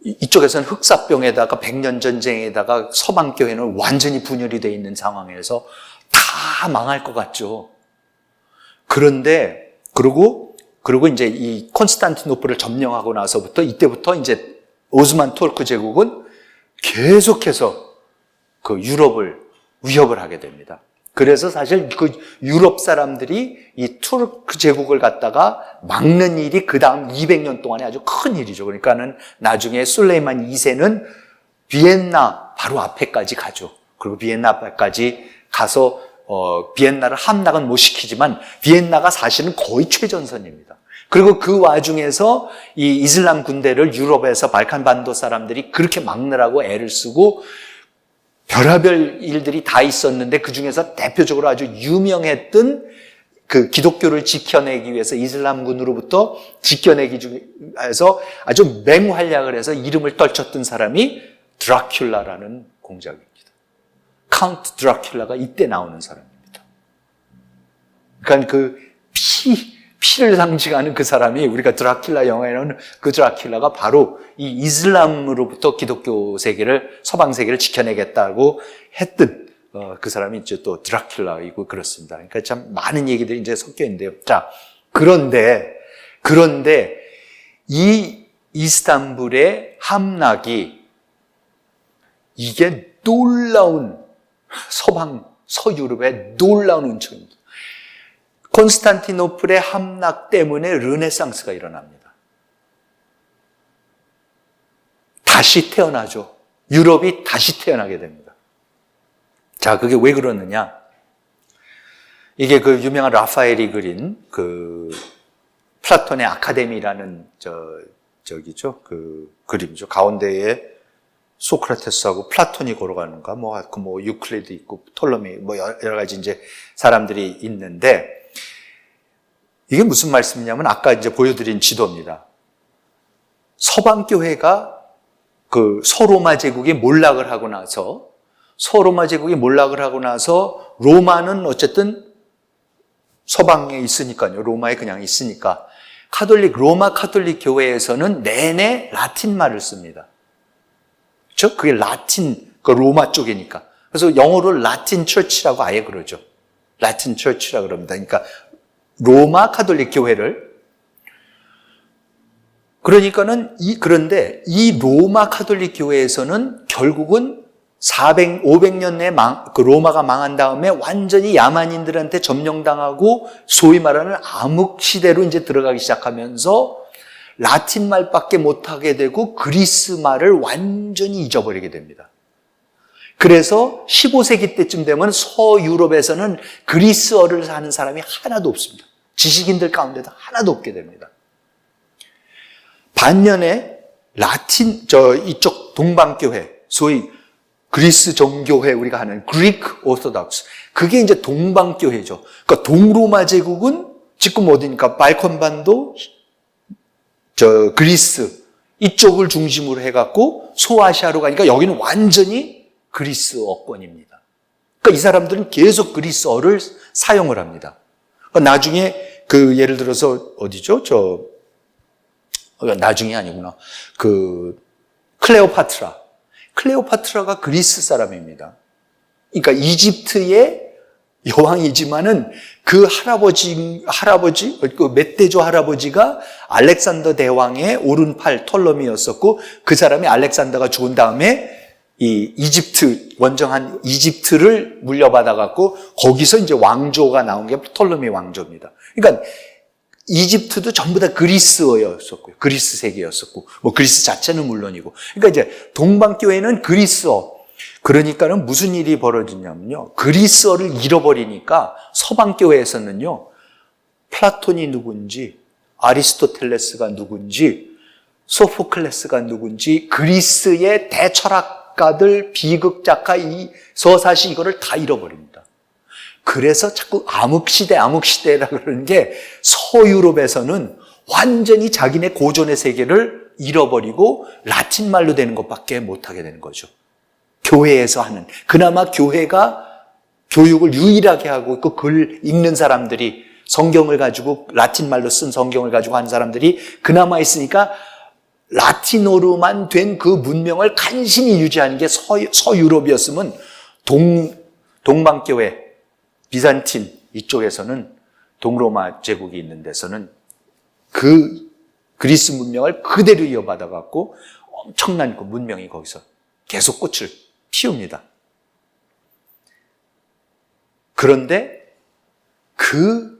이쪽에서는 흑사병에다가 백년 전쟁에다가 서방교회는 완전히 분열이 되어 있는 상황에서 다 망할 것 같죠. 그런데, 그리고 이제 이 콘스탄티노플을 점령하고 나서부터, 이때부터 이제 오스만 투르크 제국은 계속해서 그 유럽을 위협을 하게 됩니다. 그래서 사실 그 유럽 사람들이 이 투르크 제국을 갖다가 막는 일이 그 다음 200년 동안에 아주 큰 일이죠. 그러니까는 나중에 술레이만 2세는 비엔나 바로 앞에까지 가죠. 그리고 비엔나 앞에까지 가서 비엔나를 함락은 못 시키지만 비엔나가 사실은 거의 최전선입니다. 그리고 그 와중에서 이 이슬람 군대를 유럽에서 발칸 반도 사람들이 그렇게 막느라고 애를 쓰고 별의별 일들이 다 있었는데 그 중에서 대표적으로 아주 유명했던 그 기독교를 지켜내기 위해서 이슬람군으로부터 지켜내기 위해서 아주 맹활약을 해서 이름을 떨쳤던 사람이 드라큘라라는 공작입니다. 카운트 드라큘라가 이때 나오는 사람입니다. 그러니까 그 피를 상징하는 그 사람이 우리가 드라큘라 영화에 나오는 그 드라큘라가 바로 이 이슬람으로부터 기독교 세계를, 서방 세계를 지켜내겠다고 했던 그 사람이 이제 또 드라큘라이고 그렇습니다. 그러니까 참 많은 얘기들이 이제 섞여 있는데요. 자, 그런데 이 이스탄불의 함락이 이게 놀라운 서유럽의 놀라운 운명입니다. 콘스탄티노플의 함락 때문에 르네상스가 일어납니다. 다시 태어나죠. 유럽이 다시 태어나게 됩니다. 자, 그게 왜 그러느냐? 이게 그 유명한 라파엘이 그린 그 플라톤의 아카데미라는 저기죠. 그 그림이죠. 가운데에 소크라테스하고 플라톤이 걸어가는가, 뭐 유클리드 있고 톨로미, 뭐 여러 가지 이제 사람들이 있는데, 이게 무슨 말씀이냐면 아까 이제 보여드린 지도입니다. 서방교회가 그 서로마 제국이 몰락을 하고 나서 로마는 어쨌든 서방에 있으니까요. 로마에 그냥 있으니까 로마 카톨릭 교회에서는 내내 라틴말을 씁니다. 그렇죠? 그게 라틴, 그 로마 쪽이니까. 그래서 영어로 라틴 처치라고 아예 그러죠. 라틴 처치라고 그럽니다. 그러니까 로마 카톨릭 교회를. 그런데 이 로마 카톨릭 교회에서는 결국은 500년 내에 그 로마가 망한 다음에 완전히 야만인들한테 점령당하고 소위 말하는 암흑 시대로 이제 들어가기 시작하면서 라틴 말밖에 못하게 되고 그리스 말을 완전히 잊어버리게 됩니다. 그래서 15세기 때쯤 되면 서유럽에서는 그리스어를 하는 사람이 하나도 없습니다. 지식인들 가운데도 하나도 없게 됩니다. 반면에 이쪽 동방교회, 소위 그리스 정교회 우리가 하는 그리크 오르토독스, 그게 이제 동방교회죠. 그러니까 동로마 제국은 지금 어디니까 발칸반도, 그리스 이쪽을 중심으로 해갖고 소아시아로 가니까 여기는 완전히 그리스어권입니다. 그러니까 이 사람들은 계속 그리스어를 사용을 합니다. 그러니까 나중에 그 예를 들어서 어디죠? 나중이 아니구나. 그 클레오파트라가 그리스 사람입니다. 그러니까 이집트의 여왕이지만은 그 그 멧돼지 할아버지가 알렉산더 대왕의 오른팔 톨로미였었고, 그 사람이 알렉산더가 죽은 다음에 이 원정한 이집트를 물려받아갖고 거기서 이제 왕조가 나온 게 톨로미 왕조입니다. 그러니까 이집트도 전부 다 그리스어였었고요. 그리스 세계였었고, 뭐 그리스 자체는 물론이고. 그러니까 이제 동방교회는 그리스어. 그러니까는 무슨 일이 벌어지냐면요. 그리스어를 잃어버리니까 서방교회에서는요, 플라톤이 누군지, 아리스토텔레스가 누군지, 소포클레스가 누군지, 그리스의 대철학가들, 비극작가, 이 서사시 이거를 다 잃어버립니다. 그래서 자꾸 암흑시대라 그러는 게 서유럽에서는 완전히 자기네 고전의 세계를 잃어버리고 라틴말로 되는 것밖에 못하게 되는 거죠. 교회에서 하는, 그나마 교회가 교육을 유일하게 하고 있고 글 읽는 사람들이 성경을 가지고 라틴 말로 쓴 성경을 가지고 하는 사람들이 그나마 있으니까 라틴어로만 된 그 문명을 간신히 유지하는 게 서유럽이었으면 동방교회, 비잔틴 이쪽에서는 동로마 제국이 있는 데서는 그 그리스 문명을 그대로 이어받아 갖고 엄청난 그 문명이 거기서 계속 꽃을 피웁니다. 그런데 그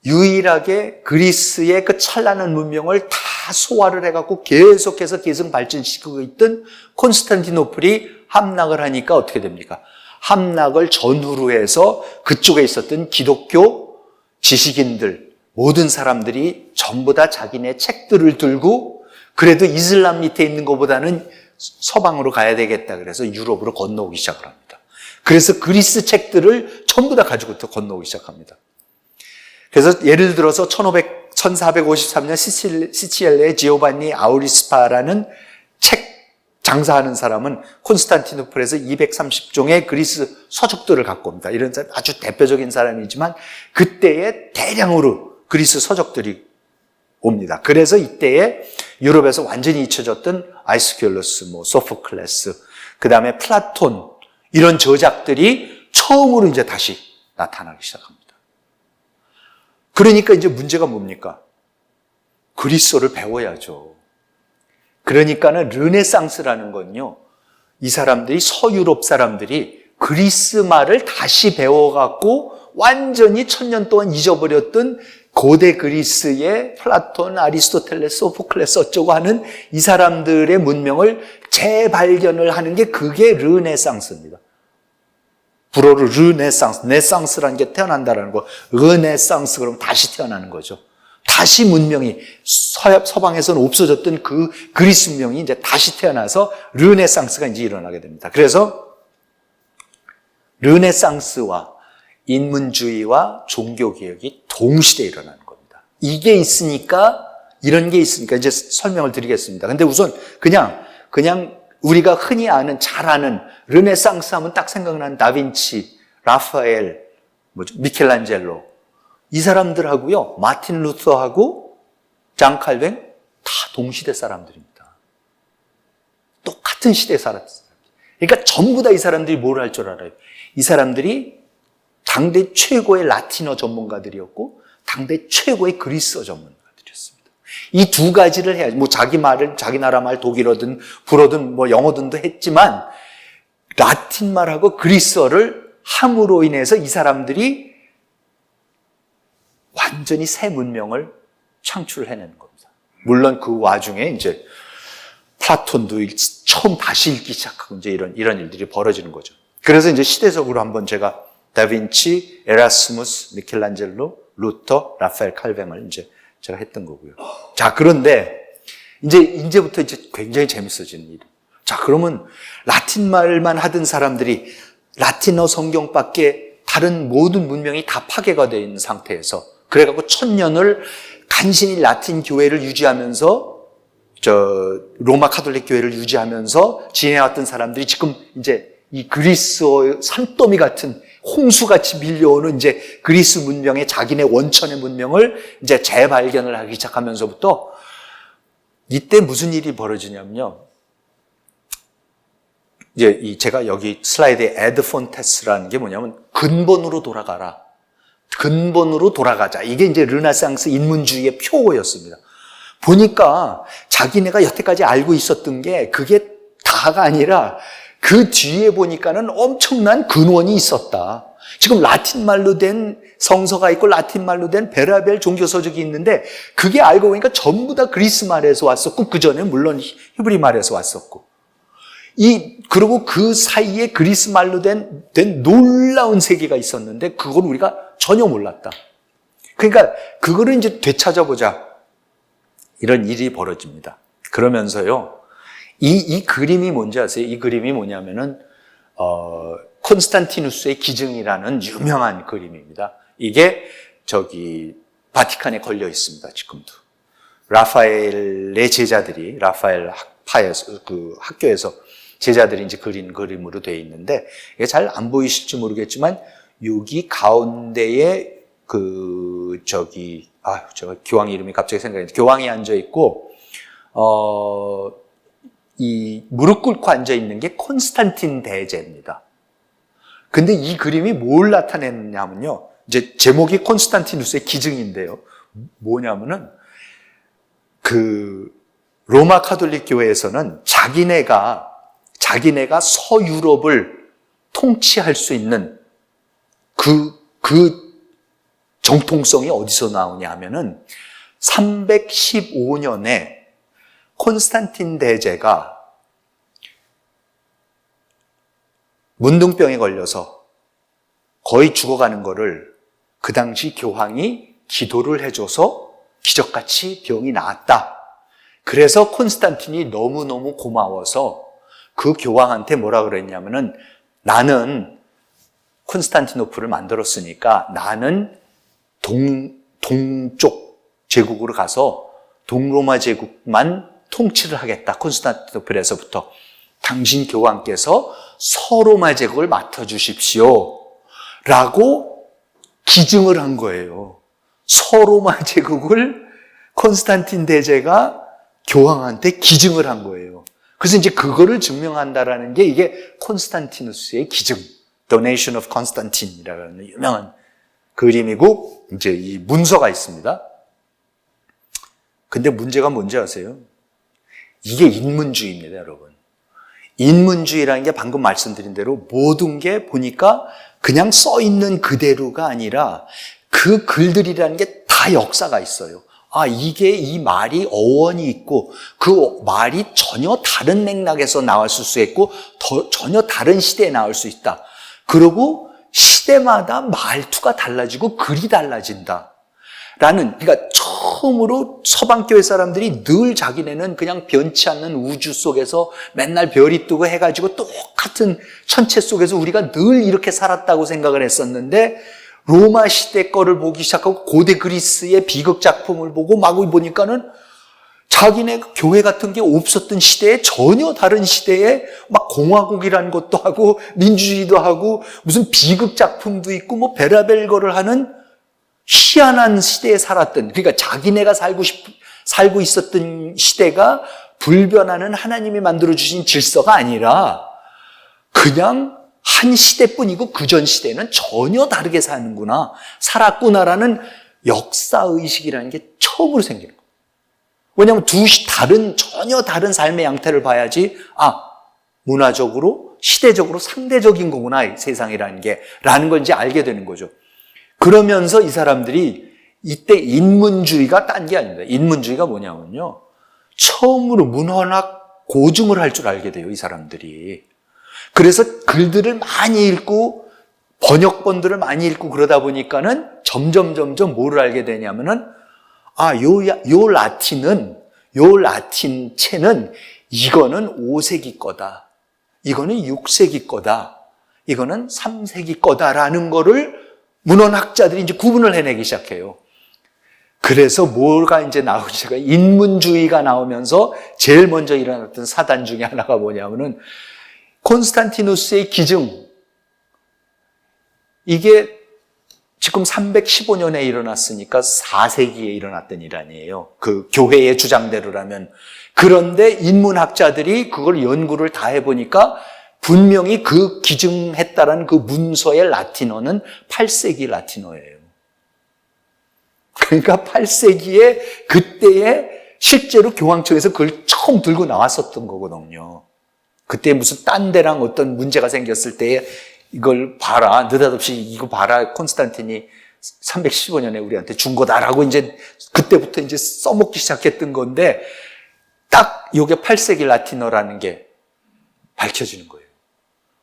유일하게 그리스의 그 찬란한 문명을 다 소화를 해갖고 계속해서 계속 발전시키고 있던 콘스탄티노플이 함락을 하니까 어떻게 됩니까? 함락을 전후로 해서 그쪽에 있었던 기독교 지식인들, 모든 사람들이 전부 다 자기네 책들을 들고 그래도 이슬람 밑에 있는 것보다는 서방으로 가야 되겠다 그래서 유럽으로 건너오기 시작을 합니다. 그래서 그리스 책들을 전부 다 가지고 또 건너오기 시작합니다. 그래서 예를 들어서 1453년 시칠리아의 지오반니 아우리스파라는 책 장사하는 사람은 콘스탄티노플에서 230종의 그리스 서적들을 갖고 옵니다. 이런 사람 아주 대표적인 사람이지만 그때에 대량으로 그리스 서적들이 옵니다. 그래서 이때에 유럽에서 완전히 잊혀졌던 아이스큘러스, 소포클레스, 그 다음에 플라톤 이런 저작들이 처음으로 이제 다시 나타나기 시작합니다. 그러니까 이제 문제가 뭡니까? 그리스어를 배워야죠. 그러니까는 르네상스라는 건요, 이 사람들이 서유럽 사람들이 그리스 말을 다시 배워갖고 완전히 1000년 동안 잊어버렸던 고대 그리스의 플라톤, 아리스토텔레스, 소포클레스 어쩌고 하는 이 사람들의 문명을 재발견을 하는 게 그게 르네상스입니다. 불어로 르네상스, 네상스라는 게 태어난다라는 거, 르네상스 그러면 다시 태어나는 거죠. 다시 문명이 서방에서는 없어졌던 그 그리스 문명이 이제 다시 태어나서 르네상스가 이제 일어나게 됩니다. 그래서 르네상스와 인문주의와 종교개혁이 동시대에 일어나는 겁니다. 이게 있으니까, 이런 게 있으니까 이제 설명을 드리겠습니다. 근데 우선 그냥 우리가 흔히 아는, 잘 아는 르네상스 하면 딱 생각나는 다빈치, 라파엘, 미켈란젤로 이 사람들하고요, 마틴 루터하고 장 칼뱅 다 동시대 사람들입니다. 똑같은 시대에 살았어요. 그러니까 전부 다 이 사람들이 뭘 할 줄 알아요? 이 사람들이 당대 최고의 라틴어 전문가들이었고 당대 최고의 그리스어 전문가들이었습니다. 이 두 가지를 해야지. 자기 나라 말 독일어든 불어든 영어든도 했지만 라틴 말하고 그리스어를 함으로 인해서 이 사람들이 완전히 새 문명을 창출해내는 겁니다. 물론 그 와중에 이제 플라톤도 처음 다시 읽기 시작하고 이제 이런 일들이 벌어지는 거죠. 그래서 이제 시대적으로 한번 제가 다빈치, 에라스무스, 미켈란젤로, 루터, 라파엘 칼뱅을 이제 제가 했던 거고요. 자, 그런데 이제부터 굉장히 재밌어지는 일. 자, 그러면 라틴 말만 하던 사람들이 라틴어 성경밖에 다른 모든 문명이 다 파괴가 되어 있는 상태에서 그래갖고 1000년을 간신히 라틴 교회를 유지하면서 로마 카톨릭 교회를 유지하면서 지내왔던 사람들이 지금 이제 이 그리스어 산더미 같은 홍수같이 밀려오는 이제 그리스 문명의 자기네 원천의 문명을 이제 재발견을 하기 시작하면서부터 이때 무슨 일이 벌어지냐면요. 이제 제가 여기 슬라이드에 에드 폰테스라는 게 뭐냐면 근본으로 돌아가라. 근본으로 돌아가자. 이게 이제 르네상스 인문주의의 표어였습니다. 보니까 자기네가 여태까지 알고 있었던 게 그게 다가 아니라 그 뒤에 보니까는 엄청난 근원이 있었다. 지금 라틴 말로 된 성서가 있고 라틴 말로 된 베라벨 종교서적이 있는데 그게 알고 보니까 전부 다 그리스 말에서 왔었고 그 전에 물론 히브리 말에서 왔었고 그리고 그 사이에 그리스 말로 된 놀라운 세계가 있었는데 그걸 우리가 전혀 몰랐다. 그러니까 그거를 이제 되찾아보자. 이런 일이 벌어집니다. 그러면서요. 이 그림이 뭔지 아세요? 이 그림이 뭐냐면은 콘스탄티누스의 기증이라는 유명한 그림입니다. 이게 바티칸에 걸려 있습니다. 지금도. 라파엘의 제자들이 라파엘 학파에서 그 학교에서 제자들이 이제 그린 그림으로 되어 있는데, 이게 잘 안 보이실지 모르겠지만, 여기 가운데에 제가 교황 이름이 갑자기 생각이 나는데, 교황이 앉아 있고, 이 무릎 꿇고 앉아 있는 게 콘스탄틴 대제입니다. 근데 이 그림이 뭘 나타내느냐면요. 이제 제목이 콘스탄티누스의 기증인데요. 뭐냐면은, 로마 카톨릭 교회에서는 자기네가 서유럽을 통치할 수 있는 그 정통성이 어디서 나오냐 하면은 315년에 콘스탄틴 대제가 문둥병에 걸려서 거의 죽어가는 거를 그 당시 교황이 기도를 해줘서 기적같이 병이 나았다. 그래서 콘스탄틴이 너무너무 고마워서 그 교황한테 뭐라 그랬냐면은, 나는 콘스탄티노플을 만들었으니까 나는 동쪽 제국으로 가서 동로마 제국만 통치를 하겠다. 콘스탄티노플에서부터. 당신 교황께서 서로마 제국을 맡아주십시오. 라고 기증을 한 거예요. 서로마 제국을 콘스탄틴 대제가 교황한테 기증을 한 거예요. 그래서 이제 그거를 증명한다라는 게 이게 콘스탄티누스의 기증, Donation of Constantine이라는 유명한 그림이고, 이제 이 문서가 있습니다. 근데 문제가 뭔지 아세요? 이게 인문주의입니다, 여러분. 인문주의라는 게 방금 말씀드린 대로 모든 게 보니까 그냥 써 있는 그대로가 아니라 그 글들이라는 게 다 역사가 있어요. 이게 이 말이 어원이 있고 그 말이 전혀 다른 맥락에서 나왔을 수 있고 전혀 다른 시대에 나올 수 있다. 그리고 시대마다 말투가 달라지고 글이 달라진다. 그러니까 처음으로 서방교회 사람들이 늘 자기네는 그냥 변치 않는 우주 속에서 맨날 별이 뜨고 해가지고 똑같은 천체 속에서 우리가 늘 이렇게 살았다고 생각을 했었는데, 로마 시대 거를 보기 시작하고 고대 그리스의 비극 작품을 보고 막 보니까는 자기네 교회 같은 게 없었던 시대에 전혀 다른 시대에 막 공화국이라는 것도 하고 민주주의도 하고 무슨 비극 작품도 있고 뭐 베라벨 거를 하는 희한한 시대에 살았던, 그러니까 자기네가 살고 있었던 시대가 불변하는 하나님이 만들어주신 질서가 아니라 그냥 한 시대뿐이고 그 전 시대는 전혀 다르게 살았구나라는 역사의식이라는 게 처음으로 생기는 거예요. 왜냐하면 전혀 다른 삶의 양태를 봐야지, 문화적으로, 시대적으로 상대적인 거구나, 이 세상이라는 게, 라는 걸 이제 알게 되는 거죠. 그러면서 이 사람들이 이때 인문주의가 딴 게 아닙니다. 인문주의가 뭐냐면요, 처음으로 문헌학 고증을 할 줄 알게 돼요, 이 사람들이. 그래서 글들을 많이 읽고 번역본들을 많이 읽고 그러다 보니까는 점점 뭐를 알게 되냐면은, 요 라틴체는 이거는 5세기 거다, 이거는 6세기 거다, 이거는 3세기 거다라는 거를 문헌학자들이 이제 구분을 해내기 시작해요. 그래서 뭐가 이제 나오기 시작해요. 인문주의가 나오면서 제일 먼저 일어났던 사단 중에 하나가 뭐냐면은 콘스탄티누스의 기증. 이게 지금 315년에 일어났으니까 4세기에 일어났던 일 아니에요. 그 교회의 주장대로라면. 그런데 인문학자들이 그걸 연구를 다 해보니까 분명히 그 기증했다라는 그 문서의 라틴어는 8세기 라틴어예요. 그러니까 8세기에 그때에 실제로 교황청에서 그걸 처음 들고 나왔었던 거거든요. 그때 무슨 딴 데랑 어떤 문제가 생겼을 때에 이걸 봐라, 느닷없이 이거 봐라, 콘스탄틴이 315년에 우리한테 준 거다라고 이제 그때부터 이제 써먹기 시작했던 건데, 딱 요게 8세기 라틴어라는 게 밝혀지는 거예요.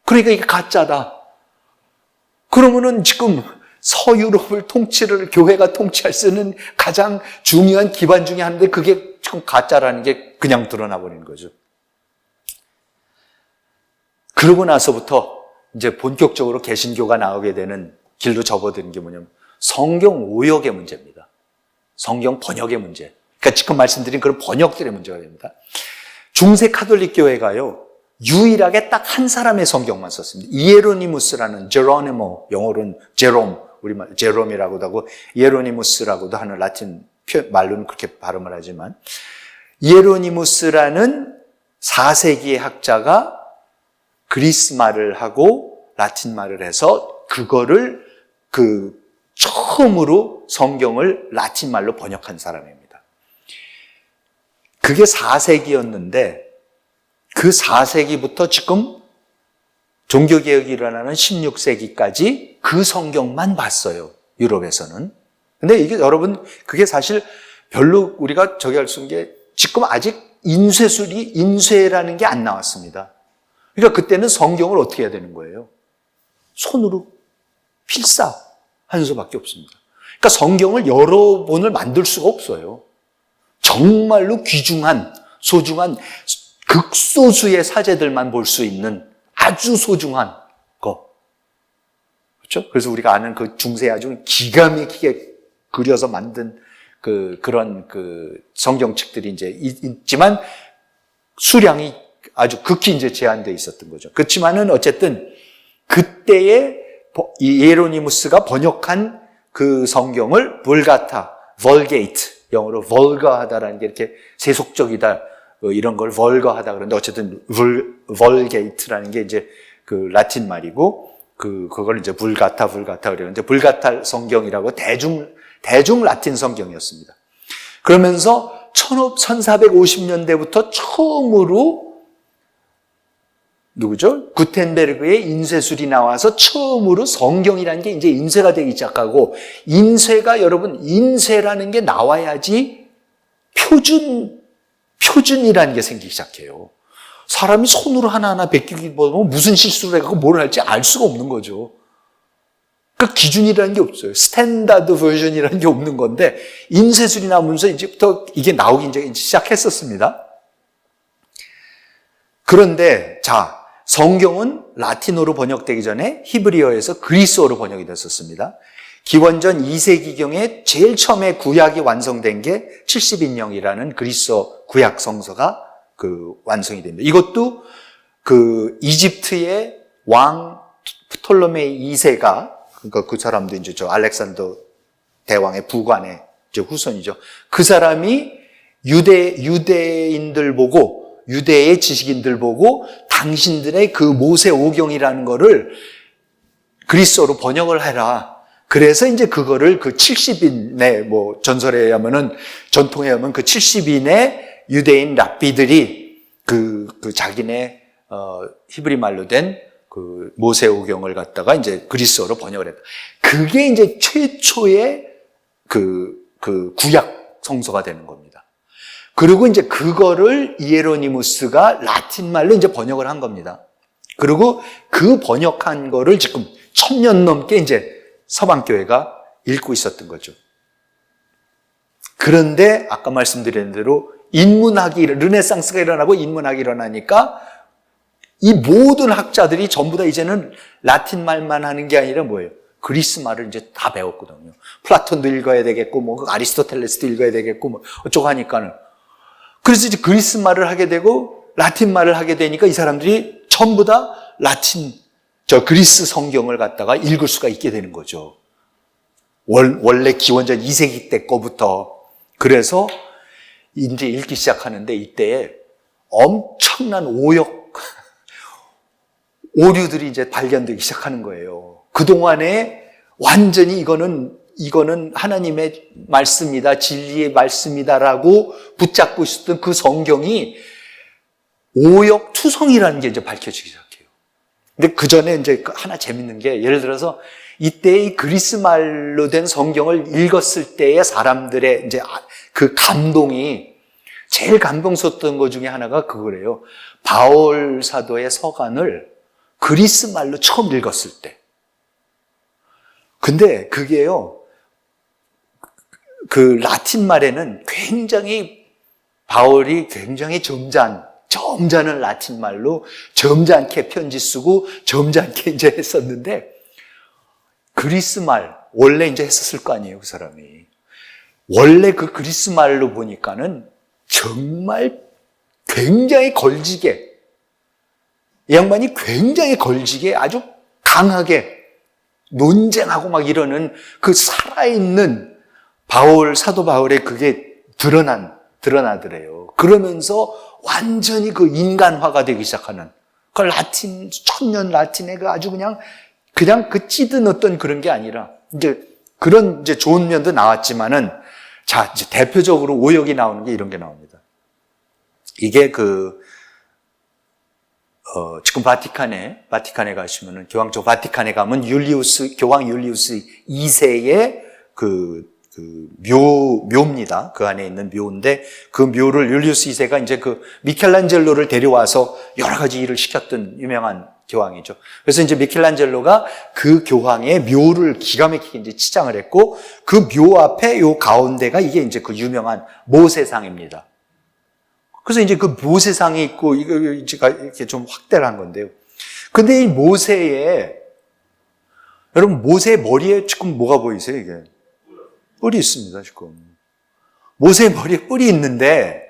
그러니까 이게 가짜다. 그러면은 지금 서유럽을 교회가 통치할 수 있는 가장 중요한 기반 중에 하나인데 그게 지금 가짜라는 게 그냥 드러나 버리는 거죠. 그러고 나서부터 이제 본격적으로 개신교가 나오게 되는 길로 접어드는 게 뭐냐면 성경 오역의 문제입니다. 성경 번역의 문제. 그러니까 지금 말씀드린 그런 번역들의 문제가 됩니다. 중세 카톨릭 교회가요, 유일하게 딱 한 사람의 성경만 썼습니다. 이에로니무스라는, 제로니모, 영어로는 제롬, 우리말 제롬이라고도 하고 이에로니무스라고도 하는 라틴 말로는 그렇게 발음을 하지만, 이에로니무스라는 4세기의 학자가 그리스 말을 하고 라틴 말을 해서 그거를 처음으로 성경을 라틴 말로 번역한 사람입니다. 그게 4세기였는데 그 4세기부터 지금 종교개혁이 일어나는 16세기까지 그 성경만 봤어요, 유럽에서는. 근데 이게 여러분, 그게 사실 별로 우리가 저기 할 수 있는 게 지금 아직 인쇄라는 게 안 나왔습니다. 그러니까 그때는 성경을 어떻게 해야 되는 거예요? 손으로 필사하는 수밖에 없습니다. 그러니까 성경을 여러 본을 만들 수가 없어요. 정말로 귀중한, 소중한 극소수의 사제들만 볼 수 있는 아주 소중한 거. 그렇죠? 그래서 우리가 아는 그 중세 아주 기가 막히게 그려서 만든 그런 성경책들이 이제 있지만 수량이 아주 극히 이제 제한되어 있었던 거죠. 그렇지만은 어쨌든 그때의 이에로니무스가 번역한 그 성경을 vulgata, vulgate, 영어로 vulgar하다라는 게 이렇게 세속적이다, 이런 걸 vulgar하다 그러는데 어쨌든 vulgate라는 게 이제 그 라틴 말이고 그걸 이제 vulgata 그러는데 vulgata 성경이라고 대중 라틴 성경이었습니다. 그러면서 1450년대부터 처음으로 누구죠? 구텐베르그의 인쇄술이 나와서 처음으로 성경이라는 게 이제 인쇄가 되기 시작하고, 여러분, 인쇄라는 게 나와야지 표준이라는 게 생기기 시작해요. 사람이 손으로 하나하나 베끼기 보면 무슨 실수를 해서 뭘 할지 알 수가 없는 거죠. 그 기준이라는 게 없어요. 스탠다드 버전이라는 게 없는 건데, 인쇄술이 나오면서 이제부터 이게 나오기 이제 시작했었습니다. 그런데, 성경은 라틴어로 번역되기 전에 히브리어에서 그리스어로 번역이 됐었습니다. 기원전 2세기경에 제일 처음에 구약이 완성된 게 70인령이라는 그리스어 구약 성서가 완성이 됩니다. 이것도 이집트의 왕 프톨로메이 2세가, 그러니까 그 사람도 이제 알렉산더 대왕의 부관의 이제 후손이죠. 그 사람이 유대인들 보고, 유대의 지식인들 보고 당신들의 그 모세 오경이라는 거를 그리스어로 번역을 해라. 그래서 이제 그거를 70인의 전통에 의하면 그 70인의 유대인 랍비들이 자기네 히브리 말로 된 그 모세 오경을 갖다가 이제 그리스어로 번역을 했다. 그게 이제 최초의 구약 성서가 되는 겁니다. 그리고 이제 그거를 이에로니무스가 라틴 말로 이제 번역을 한 겁니다. 그리고 그 번역한 거를 지금 1000년 넘게 이제 서방교회가 읽고 있었던 거죠. 그런데 아까 말씀드린 대로 르네상스가 일어나고 인문학이 일어나니까 이 모든 학자들이 전부 다 이제는 라틴 말만 하는 게 아니라 뭐예요? 그리스 말을 이제 다 배웠거든요. 플라톤도 읽어야 되겠고, 아리스토텔레스도 읽어야 되겠고, 어쩌고 하니까는. 그래서 이제 그리스 말을 하게 되고, 라틴 말을 하게 되니까 이 사람들이 전부 다 그리스 성경을 갖다가 읽을 수가 있게 되는 거죠. 원래 기원전 2세기 때 거부터. 그래서 이제 읽기 시작하는데 이때에 엄청난 오류들이 이제 발견되기 시작하는 거예요. 그동안에 완전히 이거는 하나님의 말씀이다, 진리의 말씀이다라고 붙잡고 있었던 그 성경이 오역투성이라는 게 이제 밝혀지기 시작해요. 근데 그 전에 이제 하나 재밌는 게, 예를 들어서 이때의 그리스 말로 된 성경을 읽었을 때의 사람들의 이제 그 감동이, 제일 감동스러웠던 것 중에 하나가 그거래요. 바울 사도의 서간을 그리스 말로 처음 읽었을 때. 근데 그게요, 그 라틴 말에는 바울이 굉장히 점잖은 라틴 말로 점잖게 편지 쓰고 점잖게 이제 했었는데, 그리스 말, 원래 이제 했었을 거 아니에요, 그 사람이. 원래 그 그리스 말로 보니까는 정말 굉장히 걸지게, 이 양반이 굉장히 걸지게 아주 강하게 논쟁하고 막 이러는 그 살아있는 사도 바울의 그게 드러나더래요. 그러면서 완전히 그 인간화가 되기 시작하는 그 라틴, 천년 라틴의 그 아주 그냥 그 찌든 어떤 그런 게 아니라 그런 좋은 면도 나왔지만은 자, 이제 대표적으로 오역이 나오는 게 이런 게 나옵니다. 이게 지금 바티칸에 가시면은 교황청 바티칸에 가면 교황 율리우스 2세의 묘입니다. 그 안에 있는 묘인데 그 묘를 율리우스 2세가 이제 미켈란젤로를 데려와서 여러 가지 일을 시켰던 유명한 교황이죠. 그래서 이제 미켈란젤로가 그 교황의 묘를 기가 막히게 이제 치장을 했고 그 묘 앞에 요 가운데가 이게 이제 그 유명한 모세상입니다. 그래서 이제 그 모세상이 있고 이렇게 좀 확대를 한 건데요. 근데 이 여러분 모세의 머리에 지금 뭐가 보이세요, 이게? 뿔이 있습니다, 지금. 모세의 머리에 뿔이 있는데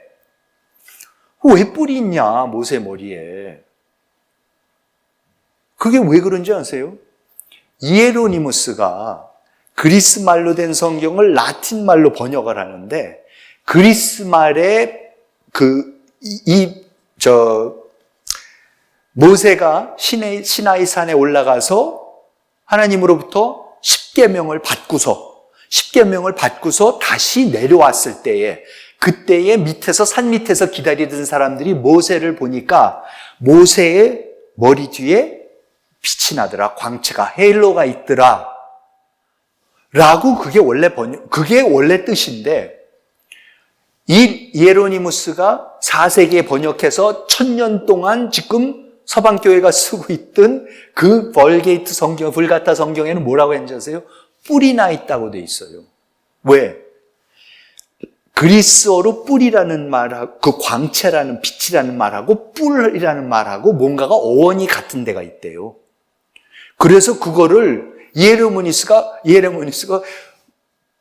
왜 뿔이 있냐, 모세 머리에. 그게 왜 그런지 아세요? 이에로니무스가 그리스 말로 된 성경을 라틴 말로 번역을 하는데 그리스 말에 모세가 시나이 산에 올라가서 하나님으로부터 십계명을 받고서 다시 내려왔을 때에 그때에 산 밑에서 기다리던 사람들이 모세를 보니까 모세의 머리 뒤에 빛이 나더라. 광채가, 헤일로가 있더라. 라고 그게 원래 뜻인데 이에로니무스가 4세기에 번역해서 1000년 동안 지금 서방교회가 쓰고 있던 그 불가타 성경에는 뭐라고 했는지 아세요? 뿔이 나 있다고 돼 있어요. 왜? 그리스어로 뿔이라는 말하고 그 광채라는 빛이라는 말하고 뿔이라는 말하고 뭔가가 어원이 같은 데가 있대요. 그래서 그거를 이에로니무스가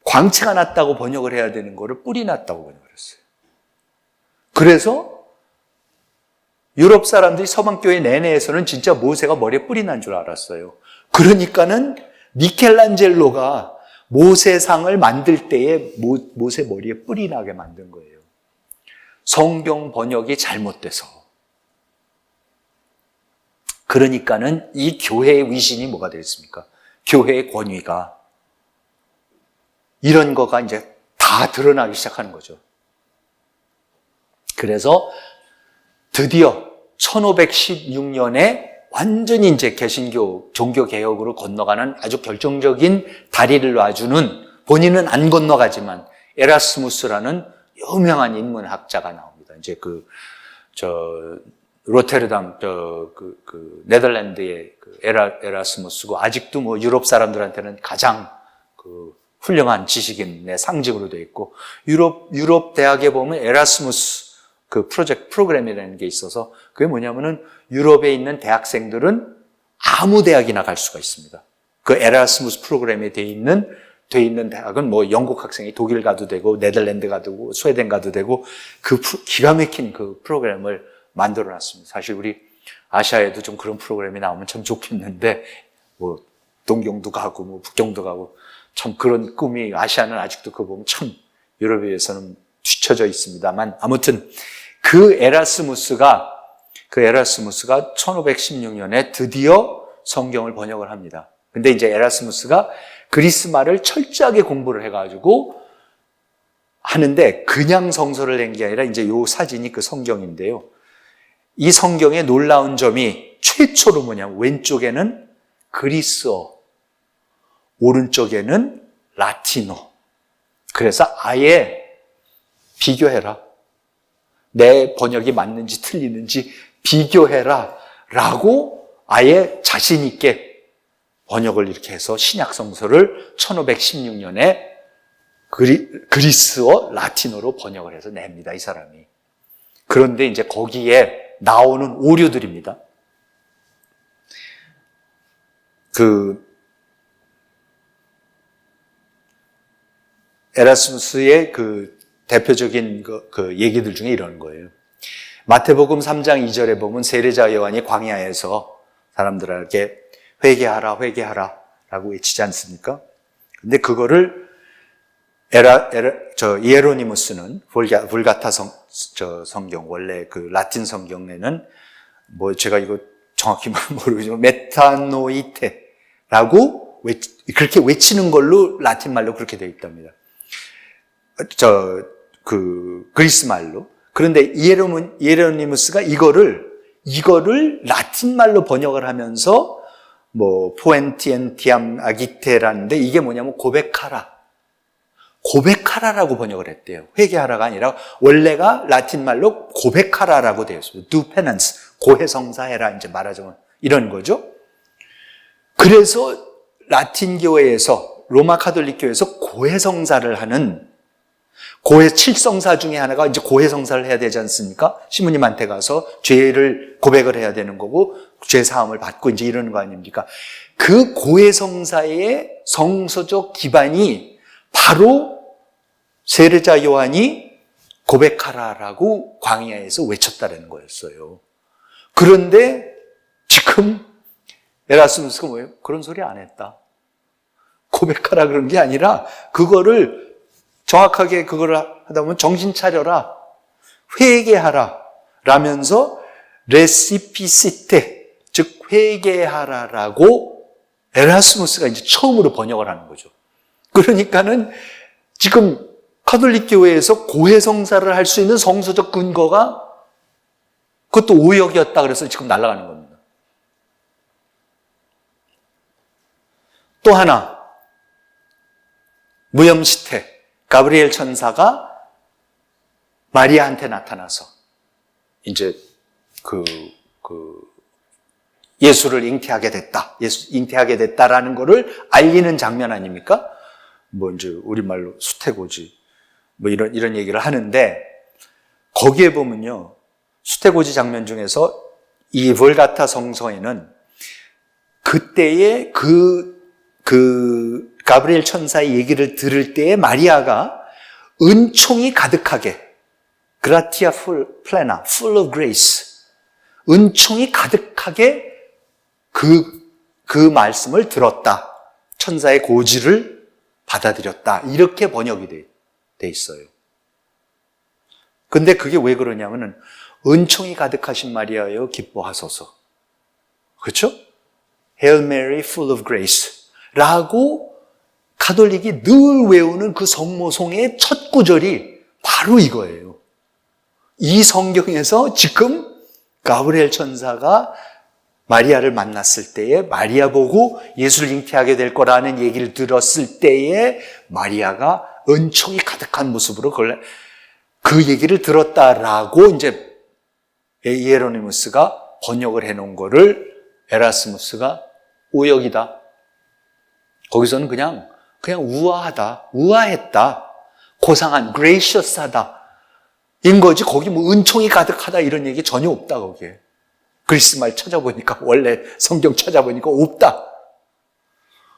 광채가 났다고 번역을 해야 되는 거를 뿔이 났다고 번역을 했어요. 그래서 유럽 사람들이 서방교회 내내에서는 진짜 모세가 머리에 뿔이 난 줄 알았어요. 그러니까는 미켈란젤로가 모세상을 만들 때에 모세 머리에 뿔이 나게 만든 거예요. 성경 번역이 잘못돼서. 그러니까는 이 교회의 위신이 뭐가 되겠습니까? 교회의 권위가 이런 거가 이제 다 드러나기 시작하는 거죠. 그래서 드디어 1516년에 완전히 이제 개신교 종교개혁으로 건너가는 아주 결정적인 다리를 놔주는, 본인은 안 건너가지만 에라스무스라는 유명한 인문학자가 나옵니다. 이제 로테르담, 네덜란드의 에라스무스고, 아직도 뭐 유럽 사람들한테는 가장 훌륭한 지식인의 상징으로 되어 있고, 유럽 대학에 보면 에라스무스 프로그램이라는 게 있어서, 그게 뭐냐면은 유럽에 있는 대학생들은 아무 대학이나 갈 수가 있습니다. 그 에라스무스 프로그램에 돼 있는 대학은 뭐 영국 학생이 독일 가도 되고, 네덜란드 가도 되고, 스웨덴 가도 되고, 기가 막힌 그 프로그램을 만들어 놨습니다. 사실 우리 아시아에도 좀 그런 프로그램이 나오면 참 좋겠는데, 뭐 동경도 가고 뭐 북경도 가고 참 그런 꿈이, 아시아는 아직도 그거 보면 참 유럽에 비해서는 뒤처져 있습니다만, 아무튼 그 에라스무스가 1516년에 드디어 성경을 번역을 합니다. 근데 이제 에라스무스가 그리스 말을 철저하게 공부를 해가지고 하는데, 그냥 성서를 낸 게 아니라 이제 요 사진이 그 성경인데요. 이 성경의 놀라운 점이 최초로 뭐냐면, 왼쪽에는 그리스어, 오른쪽에는 라틴어. 그래서 아예 비교해라. 내 번역이 맞는지 틀리는지 비교해라. 라고 아예 자신 있게 번역을 이렇게 해서 신약 성서를 1516년에 그리스어, 라틴어로 번역을 해서 냅니다, 이 사람이. 그런데 이제 거기에 나오는 오류들입니다. 에라스무스의 대표적인 얘기들 중에 이런 거예요. 마태복음 3장 2절에 보면 세례자 요한이 광야에서 사람들에게 회개하라, 회개하라 라고 외치지 않습니까? 근데 그거를 이에로니무스는 vulgata 성경, 원래 그 라틴 성경에는 뭐 제가 이거 정확히 모르지만 메타노이테라고 그렇게 외치는 걸로 라틴 말로 그렇게 되어 있답니다. 그리스 말로. 그런데 이에로니무스가 이거를 라틴 말로 번역을 하면서 뭐 포엔티엔티암 아기테라는데 이게 뭐냐면 고백하라라고 번역을 했대요. 회개하라가 아니라 원래가 라틴 말로 고백하라라고 되어 있습니다. do penance, 고해성사해라 이제 말하자면 이런 거죠. 그래서 라틴 교회에서 로마 카톨릭 교회에서 고해성사를 하는 고해 7성사 중에 하나가 이제 고해성사를 해야 되지 않습니까? 시모님한테 가서 죄를 고백을 해야 되는 거고 죄 사함을 받고 이제 이러는 거 아닙니까? 그 고해성사의 성서적 기반이 바로 세례자 요한이 고백하라라고 광야에서 외쳤다는 거였어요. 그런데 지금 에라스무스가 뭐예요? 그런 소리 안 했다. 고백하라 그런 게 아니라 그거를 정확하게 그걸 하다 보면 정신 차려라, 회개하라 라면서 레시피시테, 즉 회개하라라고 에라스무스가 이제 처음으로 번역을 하는 거죠. 그러니까는 지금 카톨릭 교회에서 고해성사를 할 수 있는 성서적 근거가 그것도 오역이었다 그래서 지금 날아가는 겁니다. 또 하나, 무염시태, 가브리엘 천사가 마리아한테 나타나서 이제 예수를 잉태하게 됐다. 잉태하게 됐다라는 거를 알리는 장면 아닙니까? 뭐 이제 우리말로 수태고지 뭐 이런 얘기를 하는데 거기에 보면요. 수태고지 장면 중에서 이 볼가타 성서에는 그때의 가브리엘 천사의 얘기를 들을 때에 마리아가 은총이 가득하게 gratia plena, full of grace, 은총이 가득하게 그 말씀을 들었다. 천사의 고지를 받아들였다. 이렇게 번역이 돼 있어요. 근데 그게 왜 그러냐면은 은총이 가득하신 마리아여 기뻐하소서. 그렇죠? Hail Mary, full of grace. 라고 가톨릭이 늘 외우는 그 성모송의 첫 구절이 바로 이거예요. 이 성경에서 지금 가브리엘 천사가 마리아를 만났을 때에 마리아 보고 예수를 잉태하게 될 거라는 얘기를 들었을 때에 마리아가 은총이 가득한 모습으로 그 얘기를 들었다라고 이제 이에로니무스가 번역을 해놓은 거를 에라스무스가 오역이다. 거기서는 그냥 우아하다, 우아했다, 고상한, gracious하다 인 거지. 거기 뭐 은총이 가득하다 이런 얘기 전혀 없다. 거기에 그리스 말 찾아보니까 원래 성경 찾아보니까 없다.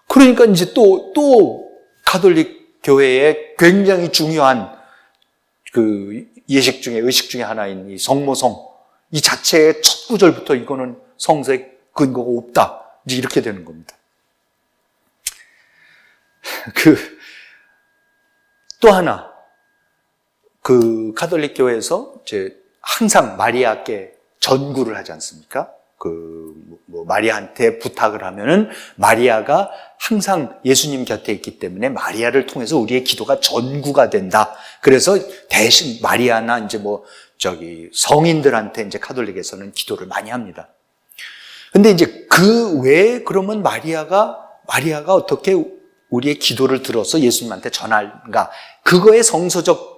그러니까 이제 또 가톨릭 교회에 굉장히 중요한 그 의식 중에 하나인 이 성모성 이 자체의 첫 구절부터 이거는 성서의 근거가 없다. 이제 이렇게 되는 겁니다. 또 하나, 가톨릭 교회에서 이제 항상 마리아께 전구를 하지 않습니까? 마리아한테 부탁을 하면은 마리아가 항상 예수님 곁에 있기 때문에 마리아를 통해서 우리의 기도가 전구가 된다. 그래서 대신 마리아나 이제 성인들한테 이제 가톨릭에서는 기도를 많이 합니다. 근데 이제 그 외에 그러면 마리아가 어떻게 우리의 기도를 들어서 예수님한테 전할까? 그거의 성서적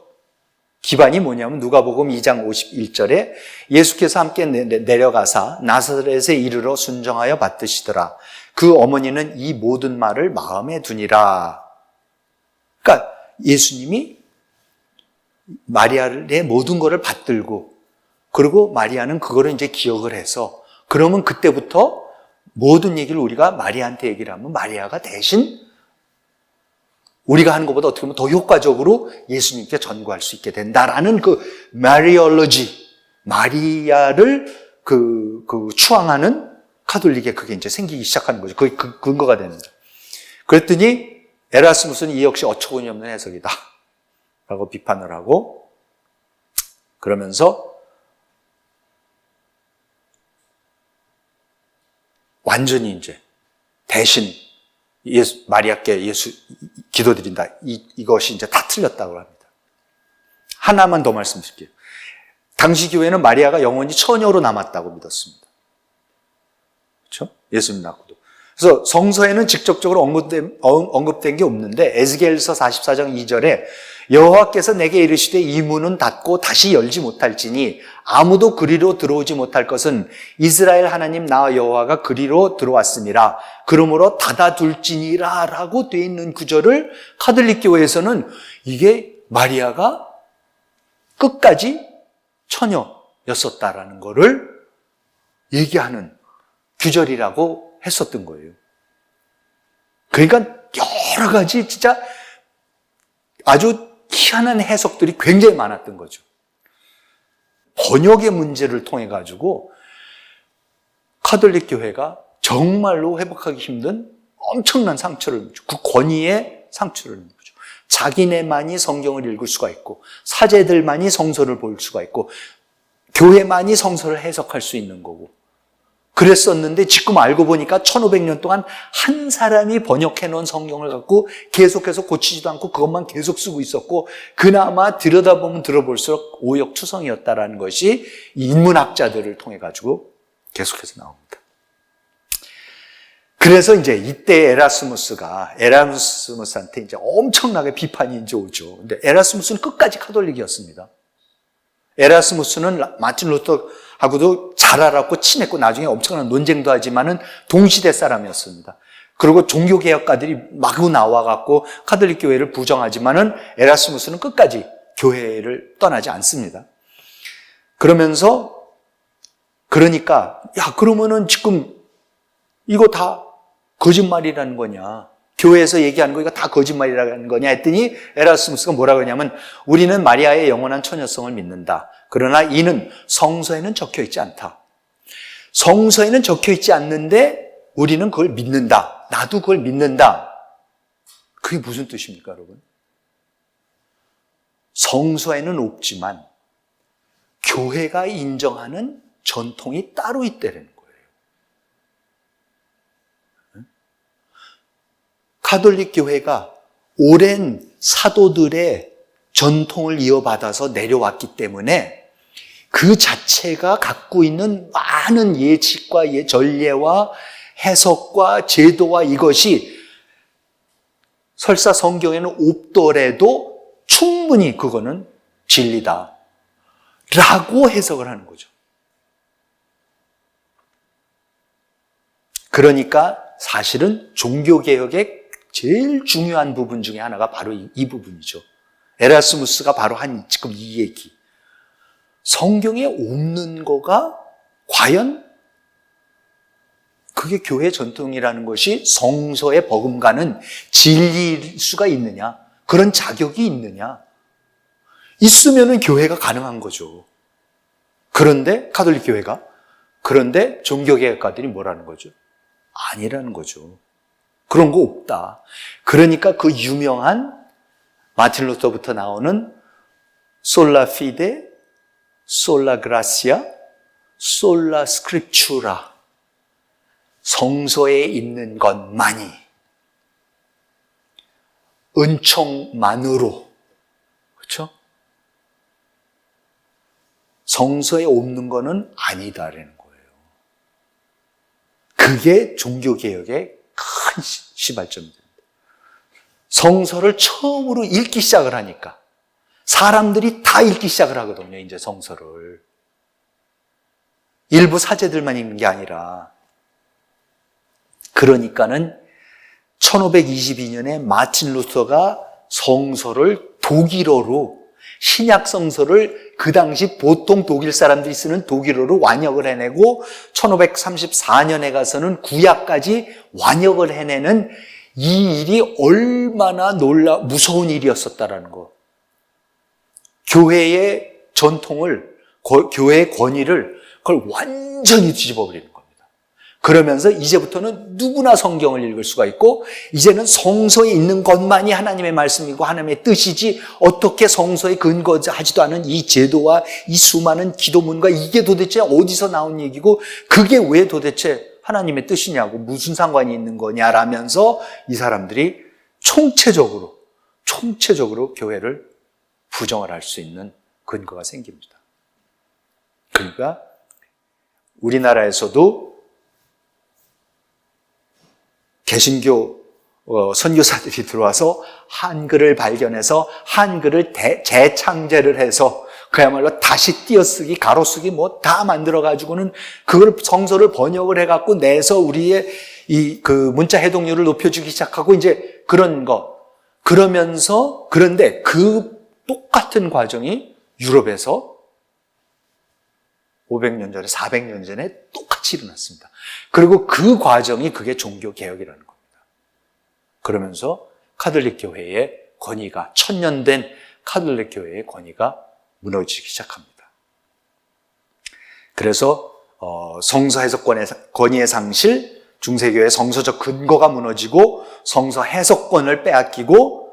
기반이 뭐냐면 누가복음 2장 51절에 예수께서 함께 내려가사 나사렛에 이르러 순정하여 받드시더라. 그 어머니는 이 모든 말을 마음에 두니라. 그러니까 예수님이 마리아의 모든 것을 받들고 그리고 마리아는 그거를 이제 기억을 해서 그러면 그때부터 모든 얘기를 우리가 마리아한테 얘기를 하면 마리아가 대신 우리가 하는 것보다 어떻게 보면 더 효과적으로 예수님께 전구할 수 있게 된다라는 그 마리올로지, 마리아를 추앙하는 카톨릭에 그게 이제 생기기 시작하는 거죠. 그게 근거가 됩니다. 그랬더니 에라스무스는 이 역시 어처구니 없는 해석이다 라고 비판을 하고, 그러면서 완전히 이제 대신 마리아께 예수 기도드린다, 이것이 이제 다 틀렸다고 합니다. 하나만 더 말씀드릴게요. 당시 교회는 마리아가 영원히 처녀로 남았다고 믿었습니다. 그렇죠? 예수님 낳고도. 그래서 성서에는 직접적으로 언급된 게 없는데, 에스겔서 44장 2절에 여호와께서 내게 이르시되 이 문은 닫고 다시 열지 못할지니 아무도 그리로 들어오지 못할 것은 이스라엘 하나님 나 여호와가 그리로 들어왔음이라. 그러므로 닫아둘지니라 라고 되어 있는 구절을 카톨릭 교회에서는 이게 마리아가 끝까지 처녀였었다라는 거를 얘기하는 규절이라고 했었던 거예요. 그러니까 여러 가지 진짜 아주 희한한 해석들이 굉장히 많았던 거죠. 번역의 문제를 통해 가지고 카톨릭 교회가 정말로 회복하기 힘든 엄청난 상처를, 그 권위의 상처를 입는 거죠. 자기네만이 성경을 읽을 수가 있고, 사제들만이 성서를 볼 수가 있고, 교회만이 성서를 해석할 수 있는 거고, 그랬었는데 지금 알고 보니까 1500년 동안 한 사람이 번역해 놓은 성경을 갖고 계속해서 고치지도 않고 그것만 계속 쓰고 있었고, 그나마 들여다보면 들어볼수록 오역투성이었다라는 것이 인문학자들을 통해 가지고 계속해서 나옵니다. 그래서 이제 이때 에라스무스한테 이제 엄청나게 비판이 이제 오죠. 근데 에라스무스는 끝까지 카톨릭이었습니다. 에라스무스는 마틴 루터하고도 잘 알았고 친했고 나중에 엄청난 논쟁도 하지만은 동시대 사람이었습니다. 그리고 종교개혁가들이 마구 나와갖고 카톨릭 교회를 부정하지만은 에라스무스는 끝까지 교회를 떠나지 않습니다. 그러니까 야, 그러면은 지금 이거 다 거짓말이라는 거냐, 교회에서 얘기하는 거 이거 다 거짓말이라는 거냐 했더니 에라스무스가 뭐라고 하냐면, 우리는 마리아의 영원한 처녀성을 믿는다. 그러나 이는 성서에는 적혀 있지 않다. 성서에는 적혀 있지 않는데 우리는 그걸 믿는다. 나도 그걸 믿는다. 그게 무슨 뜻입니까, 여러분? 성서에는 없지만 교회가 인정하는 전통이 따로 있다는 거예요. 카톨릭 교회가 오랜 사도들의 전통을 이어받아서 내려왔기 때문에 그 자체가 갖고 있는 많은 예칙과 전례와 해석과 제도와 이것이 설사 성경에는 없더라도 충분히 그거는 진리다 라고 해석을 하는 거죠. 그러니까 사실은 종교개혁의 제일 중요한 부분 중에 하나가 바로 이 부분이죠. 에라스무스가 바로 한 지금 이 얘기. 성경에 없는 거가 과연 그게 교회 전통이라는 것이 성서에 버금가는 진리일 수가 있느냐? 그런 자격이 있느냐? 있으면은 교회가 가능한 거죠. 그런데 카톨릭 교회가, 그런데 종교개혁가들이 뭐라는 거죠? 아니라는 거죠. 그런 거 없다. 그러니까 그 유명한 마틴 루터부터 나오는 솔라 피데, 솔라 그라시아, 솔라 스크립추라, 성서에 있는 것만이, 은총만으로, 그렇죠? 성서에 없는 거는 아니다라는 거예요. 그게 종교개혁의 큰 시발점이 됩니다. 성서를 처음으로 읽기 시작을 하니까 사람들이 다 읽기 시작을 하거든요. 이제 성서를 일부 사제들만 읽는 게 아니라. 그러니까는 1522년에 마틴 루터가 성서를 독일어로, 신약 성서를 그 당시 보통 독일 사람들이 쓰는 독일어로 완역을 해내고 1534년에 가서는 구약까지 완역을 해내는 이 일이 얼마나 무서운 일이었었다라는 거. 교회의 전통을 교회의 권위를 그걸 완전히 뒤집어 버리는 겁니다. 그러면서 이제부터는 누구나 성경을 읽을 수가 있고 이제는 성서에 있는 것만이 하나님의 말씀이고 하나님의 뜻이지 어떻게 성서에 근거하지도 않은 이 제도와 이 수많은 기도문과 이게 도대체 어디서 나온 얘기고 그게 왜 도대체 하나님의 뜻이냐고 무슨 상관이 있는 거냐라면서 이 사람들이 총체적으로 교회를 부정을 할 수 있는 근거가 생깁니다. 그러니까 우리나라에서도 개신교 선교사들이 들어와서 한글을 발견해서 한글을 재창제를 해서 그야말로 다시 띄어쓰기, 가로쓰기 뭐 다 만들어가지고는 그걸 성서를 번역을 해갖고 내서 우리의 그 문자 해독률을 높여주기 시작하고 이제 그런 거. 그러면서 그런데 그 똑같은 과정이 유럽에서 500년 전에, 400년 전에 똑같이 일어났습니다. 그리고 그 과정이 그게 종교개혁이라는 겁니다. 그러면서 카톨릭 교회의 권위가, 1000년 된 카톨릭 교회의 권위가 무너지기 시작합니다. 그래서 성서 해석권의 권위의 상실, 중세교회의 성서적 근거가 무너지고 성서 해석권을 빼앗기고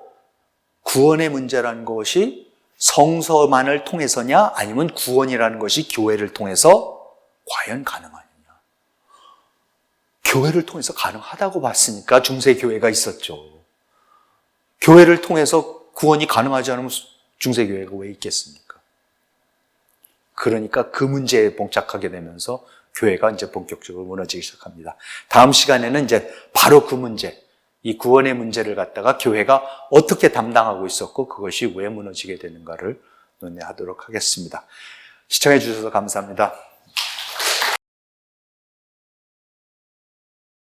구원의 문제라는 것이 성서만을 통해서냐 아니면 구원이라는 것이 교회를 통해서 과연 가능하느냐. 교회를 통해서 가능하다고 봤으니까 중세교회가 있었죠. 교회를 통해서 구원이 가능하지 않으면 중세교회가 왜 있겠습니까? 그러니까 그 문제에 봉착하게 되면서 교회가 이제 본격적으로 무너지기 시작합니다. 다음 시간에는 이제 바로 그 문제, 이 구원의 문제를 갖다가 교회가 어떻게 담당하고 있었고 그것이 왜 무너지게 되는가를 논의하도록 하겠습니다. 시청해 주셔서 감사합니다.